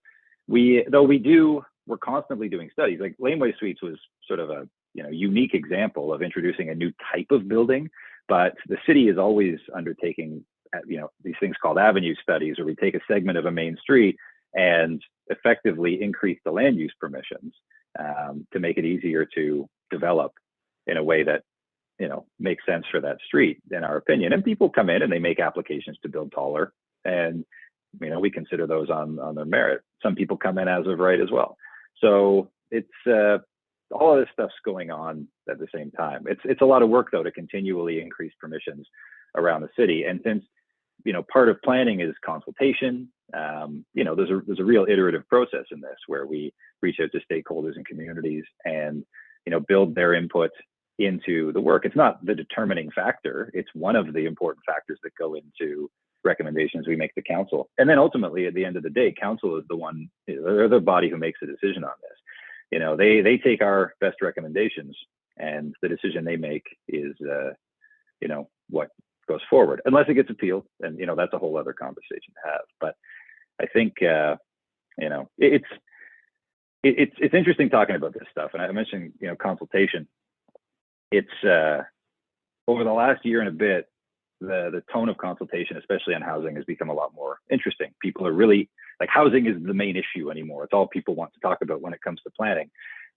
we're constantly doing studies. Like Laneway Suites was sort of a unique example of introducing a new type of building, but the city is always undertaking these things called avenue studies, where we take a segment of a main street and effectively increase the land use permissions to make it easier to develop in a way that makes sense for that street, in our opinion. And people come in and they make applications to build taller, and we consider those on their merit. Some people come in as of right as well. So it's all of this stuff's going on at the same time. It's a lot of work, though, to continually increase permissions around the city. And since part of planning is consultation, there's a real iterative process in this, where we reach out to stakeholders and communities and build their input into the work. It's not the determining factor. It's one of the important factors that go into recommendations we make to council. And then ultimately, at the end of the day, council is the one, they're the body who makes a decision on this. They take our best recommendations, and the decision they make is, what goes forward, unless it gets appealed. And, that's a whole other conversation to have. But I think, it's interesting talking about this stuff. And I mentioned, consultation. It's over the last year and a bit, the tone of consultation, especially on housing, has become a lot more interesting. People are really, like, housing is the main issue anymore. It's all people want to talk about when it comes to planning.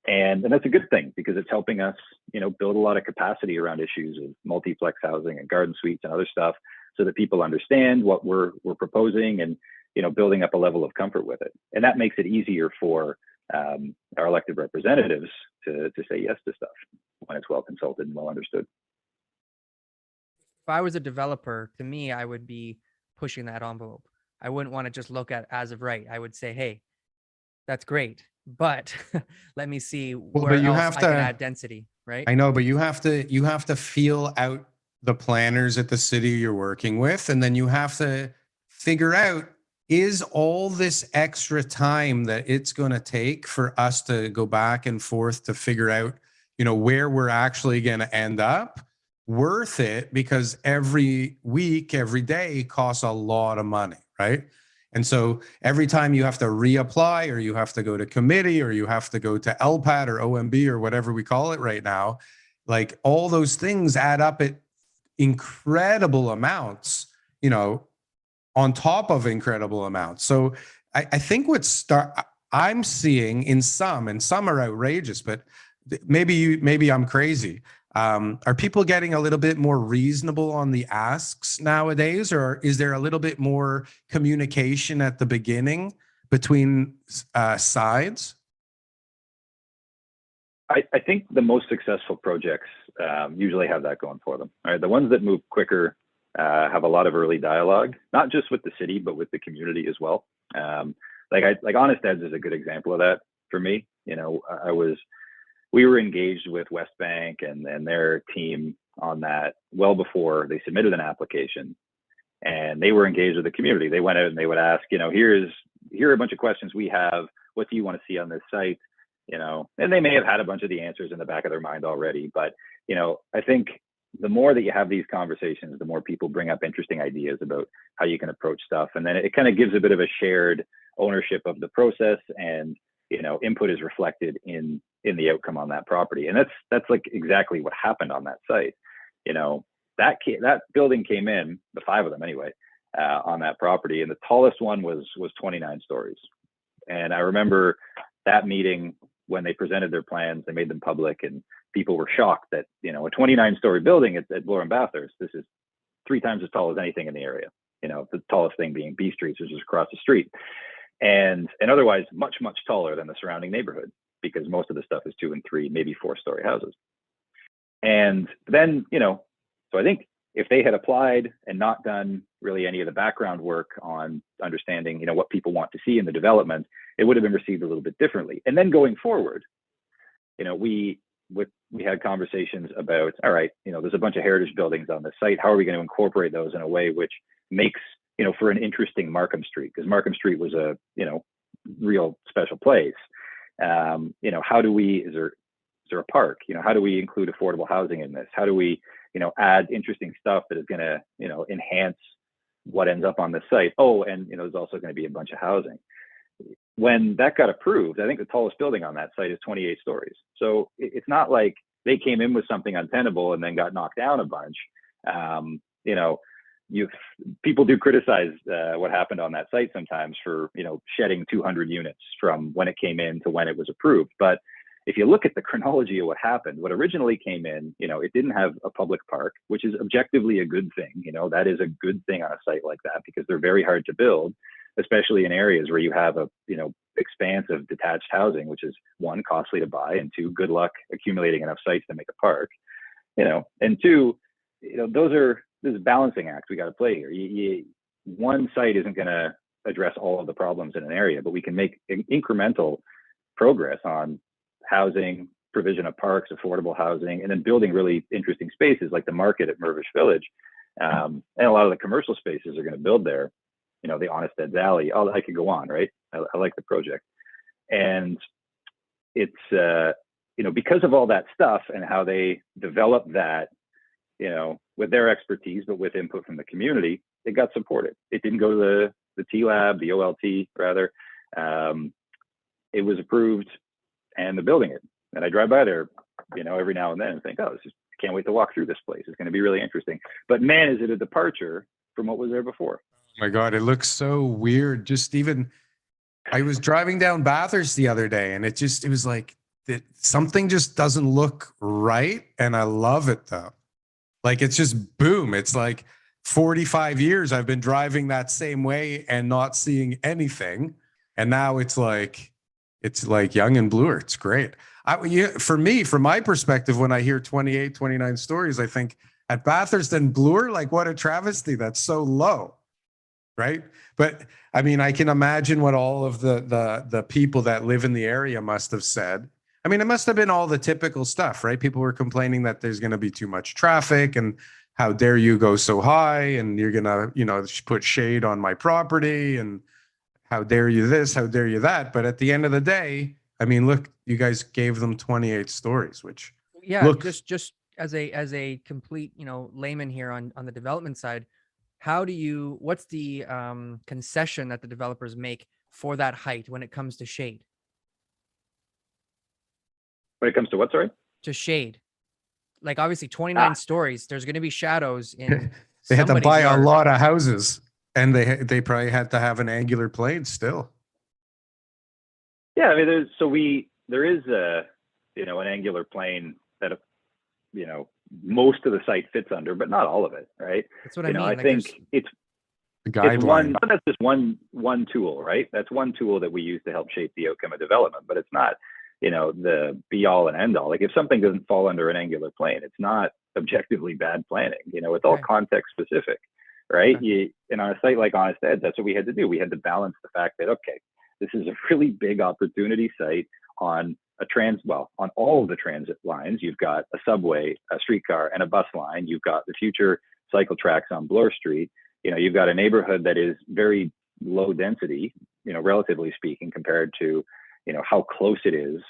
And that's a good thing, because it's helping us, build a lot of capacity around issues of multiplex housing and garden suites and other stuff, so that people understand what we're proposing and, building up a level of comfort with it. And that makes it easier for our elected representatives to say yes to stuff when it's well consulted and well understood. If I was a developer, to me, I would be pushing that envelope. I wouldn't want to just look at as of right. I would say, hey, that's great, but let me see where but you else have I to can add density, right? I know, but you have to feel out the planners at the city you're working with, and then you have to figure out, is all this extra time that it's going to take for us to go back and forth to figure out, where we're actually going to end up, worth it? Because every week, every day costs a lot of money, right? And so every time you have to reapply, or you have to go to committee, or you have to go to LPAT or OMB or whatever we call it right now, like, all those things add up at incredible amounts, on top of incredible amounts. So I think I'm seeing in some, and some are outrageous, but maybe I'm crazy. Are people getting a little bit more reasonable on the asks nowadays, or is there a little bit more communication at the beginning between sides? I think the most successful projects usually have that going for them. All right, the ones that move quicker have a lot of early dialogue, not just with the city, but with the community as well. Like Honest Eds is a good example of that for me. We were engaged with West Bank and their team on that well before they submitted an application, and they were engaged with the community. They went out and they would ask, here are a bunch of questions we have. What do you want to see on this site? And they may have had a bunch of the answers in the back of their mind already, but I think the more that you have these conversations, the more people bring up interesting ideas about how you can approach stuff. And then it kind of gives a bit of a shared ownership of the process, and, input is reflected in the outcome on that property. And that's like exactly what happened on that site. That building came in, the 5 of them anyway, on that property. And the tallest one was 29 stories. And I remember that meeting, when they presented their plans, they made them public, and people were shocked that, a 29-story building at Bloor and Bathurst, this is 3 times as tall as anything in the area. The tallest thing being B Street, which is across the street, and otherwise much, much taller than the surrounding neighborhood, because most of the stuff is 2 and 3, maybe 4-story houses. And then, so I think if they had applied and not done really any of the background work on understanding, what people want to see in the development, it would have been received a little bit differently. And then going forward, we had conversations about, all right, there's a bunch of heritage buildings on the site. How are we going to incorporate those in a way which makes, for an interesting Markham Street? Because Markham Street was a, real special place. How do we, is there a park? How do we include affordable housing in this? How do we, add interesting stuff that is going to, enhance what ends up on the site? Oh, and, there's also going to be a bunch of housing. When that got approved, I think the tallest building on that site is 28 stories. So it's not like they came in with something untenable and then got knocked down a bunch. People do criticize what happened on that site sometimes for, shedding 200 units from when it came in to when it was approved. But if you look at the chronology of what happened, what originally came in, it didn't have a public park, which is objectively a good thing. That is a good thing on a site like that, because they're very hard to build, especially in areas where you have a, expanse of detached housing, which is 1, costly to buy, and 2, good luck accumulating enough sites to make a park, and 2, this is a balancing act we got to play here. One site isn't going to address all of the problems in an area, but we can make incremental progress on housing, provision of parks, affordable housing, and then building really interesting spaces like the market at Mirvish Village. And a lot of the commercial spaces are going to build there, the Honest Ed's Alley. I could go on, right? I like the project. And it's, because of all that stuff and how they developed that, with their expertise, but with input from the community, it got supported. It didn't go to the T-Lab, the OLT rather. It was approved, and they're building it. And I drive by there, every now and then and think, can't wait to walk through this place. It's going to be really interesting. But man, is it a departure from what was there before. Oh my God, it looks so weird. Just even, I was driving down Bathurst the other day, and it was like, something just doesn't look right. And I love it though. Like, it's just boom. It's like 45 years I've been driving that same way and not seeing anything. And now it's like young and bluer. It's great. For me, from my perspective, when I hear 28, 29 stories, I think at Bathurst and Bloor, like, what a travesty. That's so low. Right. But I mean, I can imagine what all of the people that live in the area must have said. I mean, it must have been all the typical stuff, right? People were complaining that there's going to be too much traffic, and how dare you go so high, and you're going to, put shade on my property, and how dare you this, how dare you that. But at the end of the day, I mean, look, you guys gave them 28 stories, which just as a complete, layman here on the development side, what's the concession that the developers make for that height when it comes to shade? When it comes to what, sorry? To shade. Like, obviously 29 stories, there's going to be shadows in they had to buy yard. a lot of houses, and they probably had to have an angular plane still. Yeah, I mean, there is an angular plane that most of the site fits under, but not all of it, right? That's what I mean. I think it's the guideline. That's just one tool, right? That's one tool that we use to help shape the outcome of development, but it's not, the be all and end all. Like, if something doesn't fall under an angular plane, it's not objectively bad planning. It's all context specific, right? Okay. And on a site like Honest Ed, that's what we had to do. We had to balance the fact that, okay, this is a really big opportunity site on on all of the transit lines. You've got a subway, a streetcar, and a bus line. You've got the future cycle tracks on Bloor Street. You've got a neighborhood that is very low density, relatively speaking, compared to, how close it is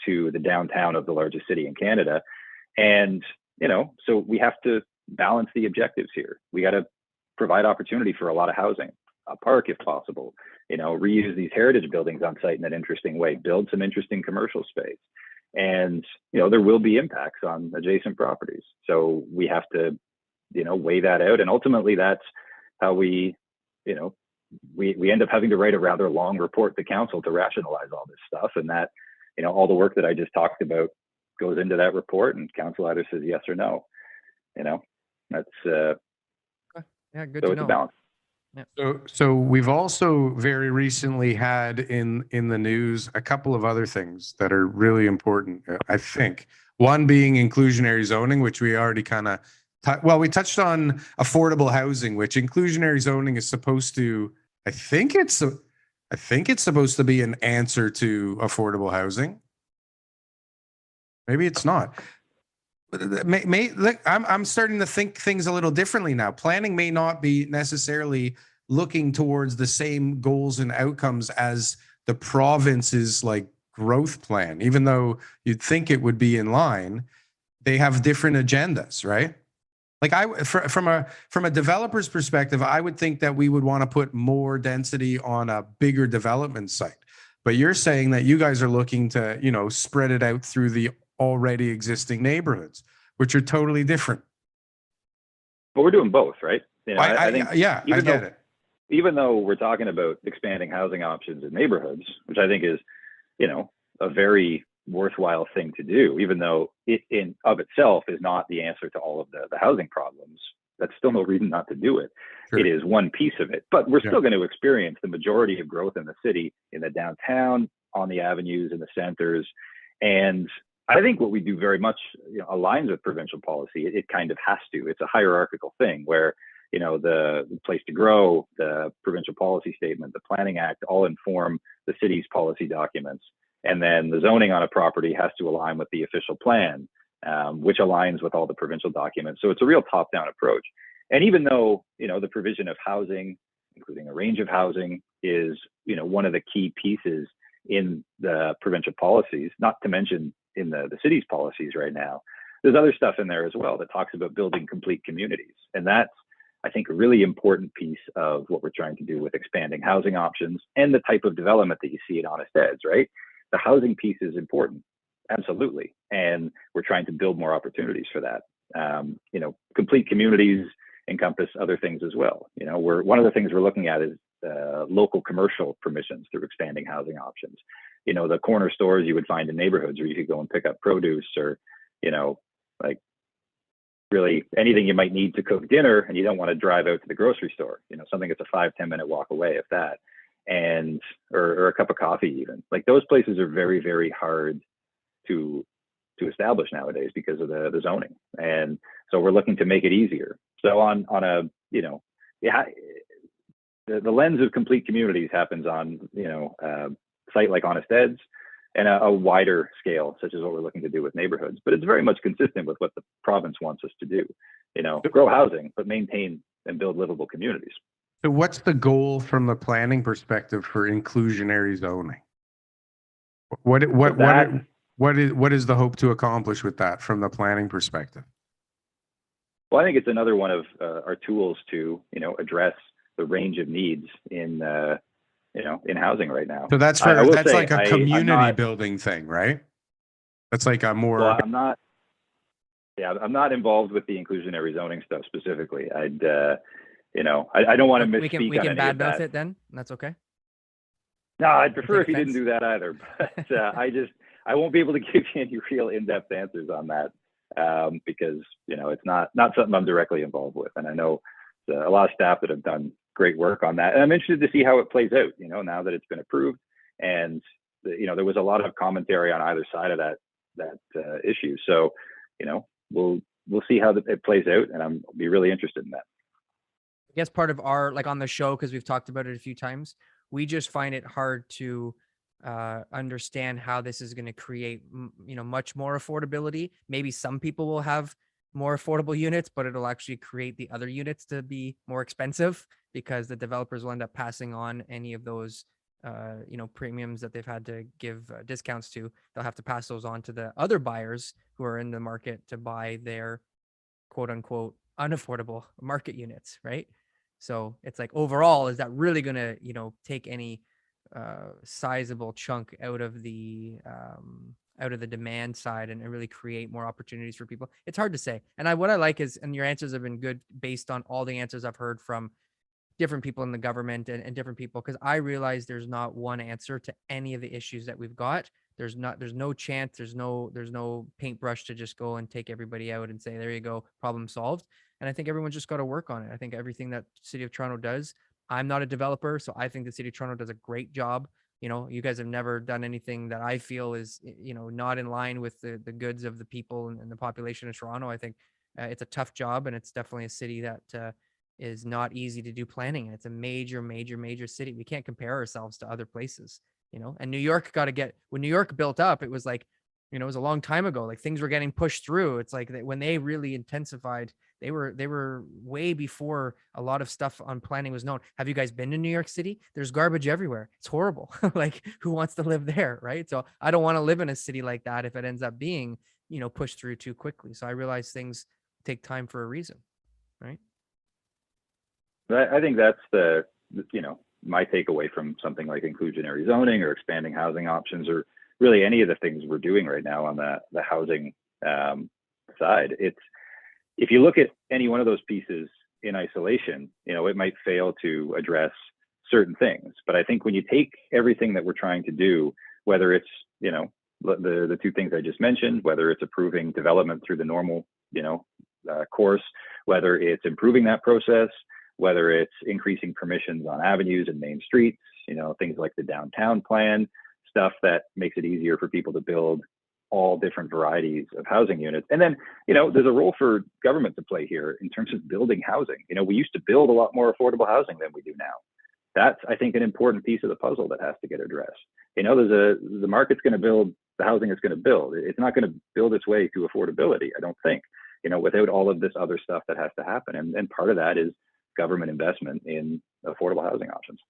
to the downtown of the largest city in Canada. And, so we have to balance the objectives here. We got to provide opportunity for a lot of housing, a park if possible, reuse these heritage buildings on site in an interesting way, build some interesting commercial space. And, there will be impacts on adjacent properties. So we have to, weigh that out. And ultimately that's how we, we end up having to write a rather long report to council to rationalize all this stuff, and that, all the work that I just talked about goes into that report, and council either says yes or no. That's yeah, good so to it's know. a balance. So we've also very recently had in the news a couple of other things that are really important, I think. One being inclusionary zoning, which we already kind of we touched on affordable housing, which inclusionary zoning is supposed to, I think it's supposed to be an answer to affordable housing. Maybe it's not. I'm starting to think things a little differently now. Planning may not be necessarily looking towards the same goals and outcomes as the province's like growth plan, even though you'd think it would be in line. They have different agendas, right? Like from a developer's perspective, I would think that we would want to put more density on a bigger development site. But you're saying that you guys are looking to, spread it out through the already existing neighborhoods, which are totally different. But we're doing both, right? I think, yeah, I get it. Even though we're talking about expanding housing options in neighborhoods, which I think is, a very worthwhile thing to do, even though it in of itself is not the answer to all of the housing problems, that's still no reason not to do it. Sure. It is one piece of it, but we're still going to experience the majority of growth in the city, in the downtown, on the avenues, in the centers. And I think what we do very much aligns with provincial policy. It kind of has to. It's a hierarchical thing where, the place to grow, the provincial policy statement, the planning act all inform the city's policy documents. And then the zoning on a property has to align with the official plan, which aligns with all the provincial documents. So it's a real top-down approach. And even though, the provision of housing, including a range of housing, is, one of the key pieces in the provincial policies, not to mention in the city's policies right now, there's other stuff in there as well that talks about building complete communities. And that's, I think, a really important piece of what we're trying to do with expanding housing options and the type of development that you see at Honest Eds, right? The housing piece is important, absolutely. And we're trying to build more opportunities for that. Complete communities encompass other things as well. One of the things we're looking at is local commercial permissions through expanding housing options. The corner stores you would find in neighborhoods where you could go and pick up produce or, like really anything you might need to cook dinner and you don't want to drive out to the grocery store, something that's a 5-10 minute walk away, if that. And or a cup of coffee, even. Like those places are very, very hard to establish nowadays because of the zoning. And so we're looking to make it easier. So on a the lens of complete communities happens on a site like Honest Eds and a wider scale, such as what we're looking to do with neighborhoods. But it's very much consistent with what the province wants us to do. Grow housing, but maintain and build livable communities. So what's the goal from the planning perspective for inclusionary zoning? What is the hope to accomplish with that from the planning perspective? Well, I think it's another one of our tools to address the range of needs in housing right now. So that's like a community building thing, right? That's like a more. Well, I'm not involved with the inclusionary zoning stuff specifically. I don't want to misspeak. We can badmouth it then. That's okay. No, I'd prefer if you didn't do that either. But I won't be able to give you any real in-depth answers on that because it's not something I'm directly involved with. And I know a lot of staff that have done great work on that. And I'm interested to see how it plays out. Now that it's been approved, and there was a lot of commentary on either side of that issue. So we'll see how it plays out, and I'll be really interested in that. I guess part of our, like on the show, because we've talked about it a few times, we just find it hard to understand how this is going to create, much more affordability. Maybe some people will have more affordable units, but it'll actually create the other units to be more expensive because the developers will end up passing on any of those, premiums that they've had to give discounts to. They'll have to pass those on to the other buyers who are in the market to buy their quote unquote unaffordable market units, right? So it's like, overall, is that really going to, take any sizable chunk out of the demand side and really create more opportunities for people? It's hard to say. And what I like is, and your answers have been good based on all the answers I've heard from different people in the government and different people, because I realize there's not one answer to any of the issues that we've got. There's no chance, there's no paintbrush to just go and take everybody out and say, there you go, problem solved. And I think everyone's just got to work on it. I think everything that City of Toronto does, I'm not a developer, so I think the City of Toronto does a great job. You guys have never done anything that I feel is, not in line with the goods of the people and the population of Toronto. I think it's a tough job, and it's definitely a city that is not easy to do planning. And it's a major, major, major city. We can't compare ourselves to other places, and New York when New York built up, it was like, it was a long time ago. Like things were getting pushed through. It's like when they really intensified, they were way before a lot of stuff on planning was known. Have you guys been to New York City? There's garbage everywhere. It's horrible. Like who wants to live there? Right. So I don't want to live in a city like that if it ends up being, pushed through too quickly. So I realize things take time for a reason. Right. I think that's my takeaway from something like inclusionary zoning or expanding housing options, or really any of the things we're doing right now on the housing side. If you look at any one of those pieces in isolation, it might fail to address certain things. But I think when you take everything that we're trying to do, whether it's, the two things I just mentioned, whether it's approving development through the normal, course, whether it's improving that process, whether it's increasing permissions on avenues and main streets, things like the downtown plan, stuff that makes it easier for people to build all different varieties of housing units. And then, there's a role for government to play here in terms of building housing. We used to build a lot more affordable housing than we do now. That's, I think, an important piece of the puzzle that has to get addressed. The market's going to build the housing it's going to build. It's not going to build its way to affordability, I don't think, without all of this other stuff that has to happen. And part of that is government investment in affordable housing options.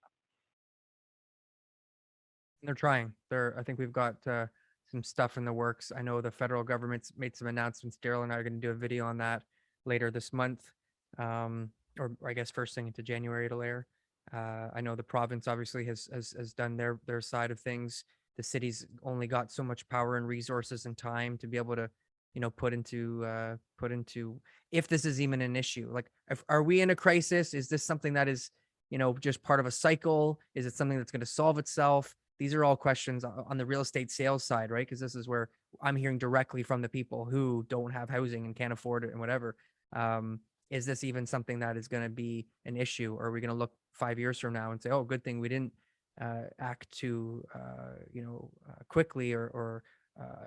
They're trying. I think we've got some stuff in the works. I know the federal government's made some announcements. Darryl and I are going to do a video on that later this month, or I guess first thing into January it'll air. I know the province obviously has done their side of things. The city's only got so much power and resources and time to be able to, put into if this is even an issue. Like, are we in a crisis? Is this something that is, just part of a cycle? Is it something that's going to solve itself? These are all questions on the real estate sales side, right? Because this is where I'm hearing directly from the people who don't have housing and can't afford it and whatever. Is this even something that is going to be an issue? Or are we going to look 5 years from now and say, oh, good thing we didn't act too, quickly or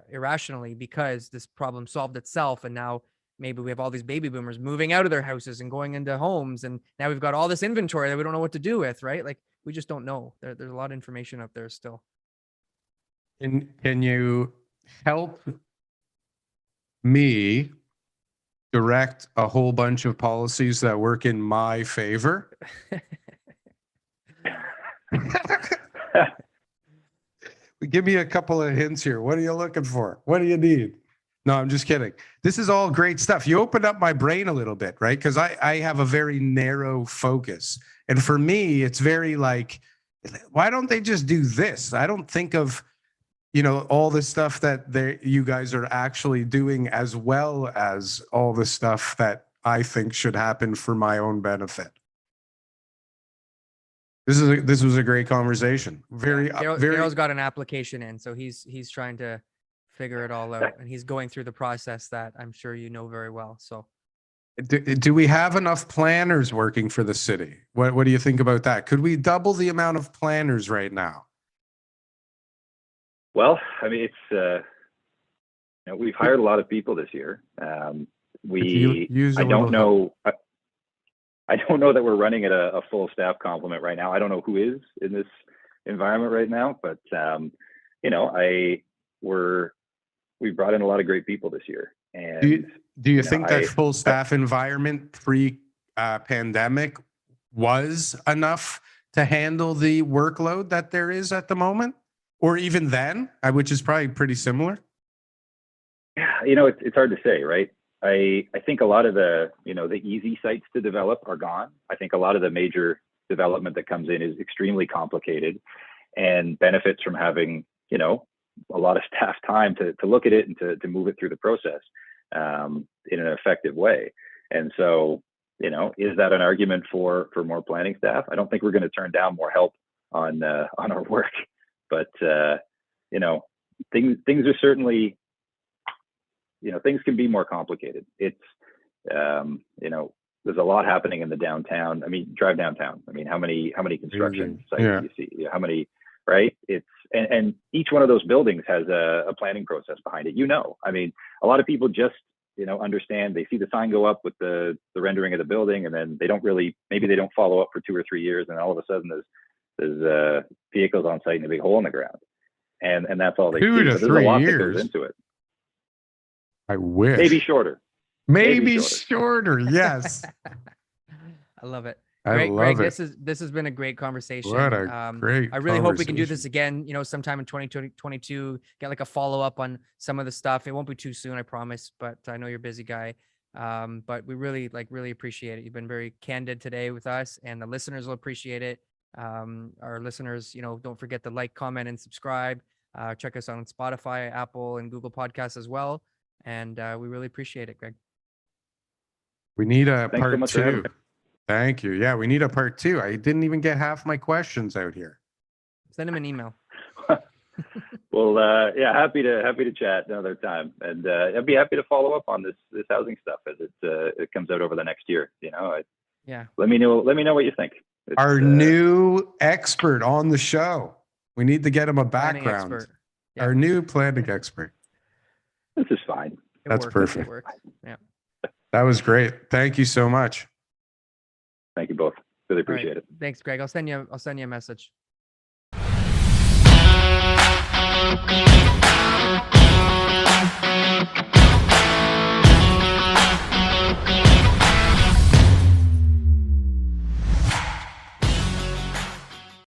irrationally, because this problem solved itself, and now maybe we have all these baby boomers moving out of their houses and going into homes, and now we've got all this inventory that we don't know what to do with, right? Like we just don't know. There's a lot of information out there still. Can you help me direct a whole bunch of policies that work in my favor? Give me a couple of hints here. What are you looking for? What do you need? No, I'm just kidding. This is all great stuff. You opened up my brain a little bit, right? Because I have a very narrow focus. And for me, it's very like, why don't they just do this? I don't think of, all the stuff that you guys are actually doing, as well as all the stuff that I think should happen for my own benefit. This was a great conversation. Darryl's got an application in, so he's trying to figure it all out, and he's going through the process that I'm sure you know very well. So, do we have enough planners working for the city? What do you think about that? Could we double the amount of planners right now? Well, I mean, it's we've hired a lot of people this year. I don't know. I don't know that we're running at a full staff complement right now. I don't know who is in this environment right now, but we brought in a lot of great people this year. And do you think that full staff environment pre-pandemic was enough to handle the workload that there is at the moment, or even then, which is probably pretty similar? It's hard to say, right? I think a lot of the easy sites to develop are gone. I think a lot of the major development that comes in is extremely complicated and benefits from having, a lot of staff time to look at it and to move it through the process in an effective way. And so, is that an argument for more planning staff? I don't think we're going to turn down more help on our work, but things are certainly, things can be more complicated. It's there's a lot happening in the downtown. I mean, drive downtown. I mean, how many construction sites do you see? How many, right? It's and each one of those buildings has a planning process behind it. I mean, a lot of people just understand. They see the sign go up with the rendering of the building, and then maybe they don't follow up for 2 or 3 years, and all of a sudden there's vehicles on site and a big hole in the ground, and that's all they see. But there's a lot that goes into it. I wish. Maybe shorter. Maybe shorter. Yes. I love it. Greg, this has been a great conversation. What a great I really hope we can do this again, sometime in 2022, get like a follow up on some of the stuff. It won't be too soon, I promise, but I know you're a busy guy. But we really appreciate it. You've been very candid today with us, and the listeners will appreciate it. Our listeners, don't forget to like, comment, and subscribe. Check us out on Spotify, Apple, and Google Podcasts as well. And we really appreciate it, Greg. We need a Thanks part so much for having 2. me. Thank you. Yeah, we need a part 2. I didn't even get half my questions out here. Send him an email. Well, happy to chat another time, and I'd be happy to follow up on this housing stuff as it comes out over the next year. Let me know what you think. Our new expert on the show. We need to get him a background. Yeah. Our new planning expert. This is fine. That's perfect. Yeah. That was great. Thank you so much. Thank you both. Really appreciate it. Thanks, Greg. I'll send you a message.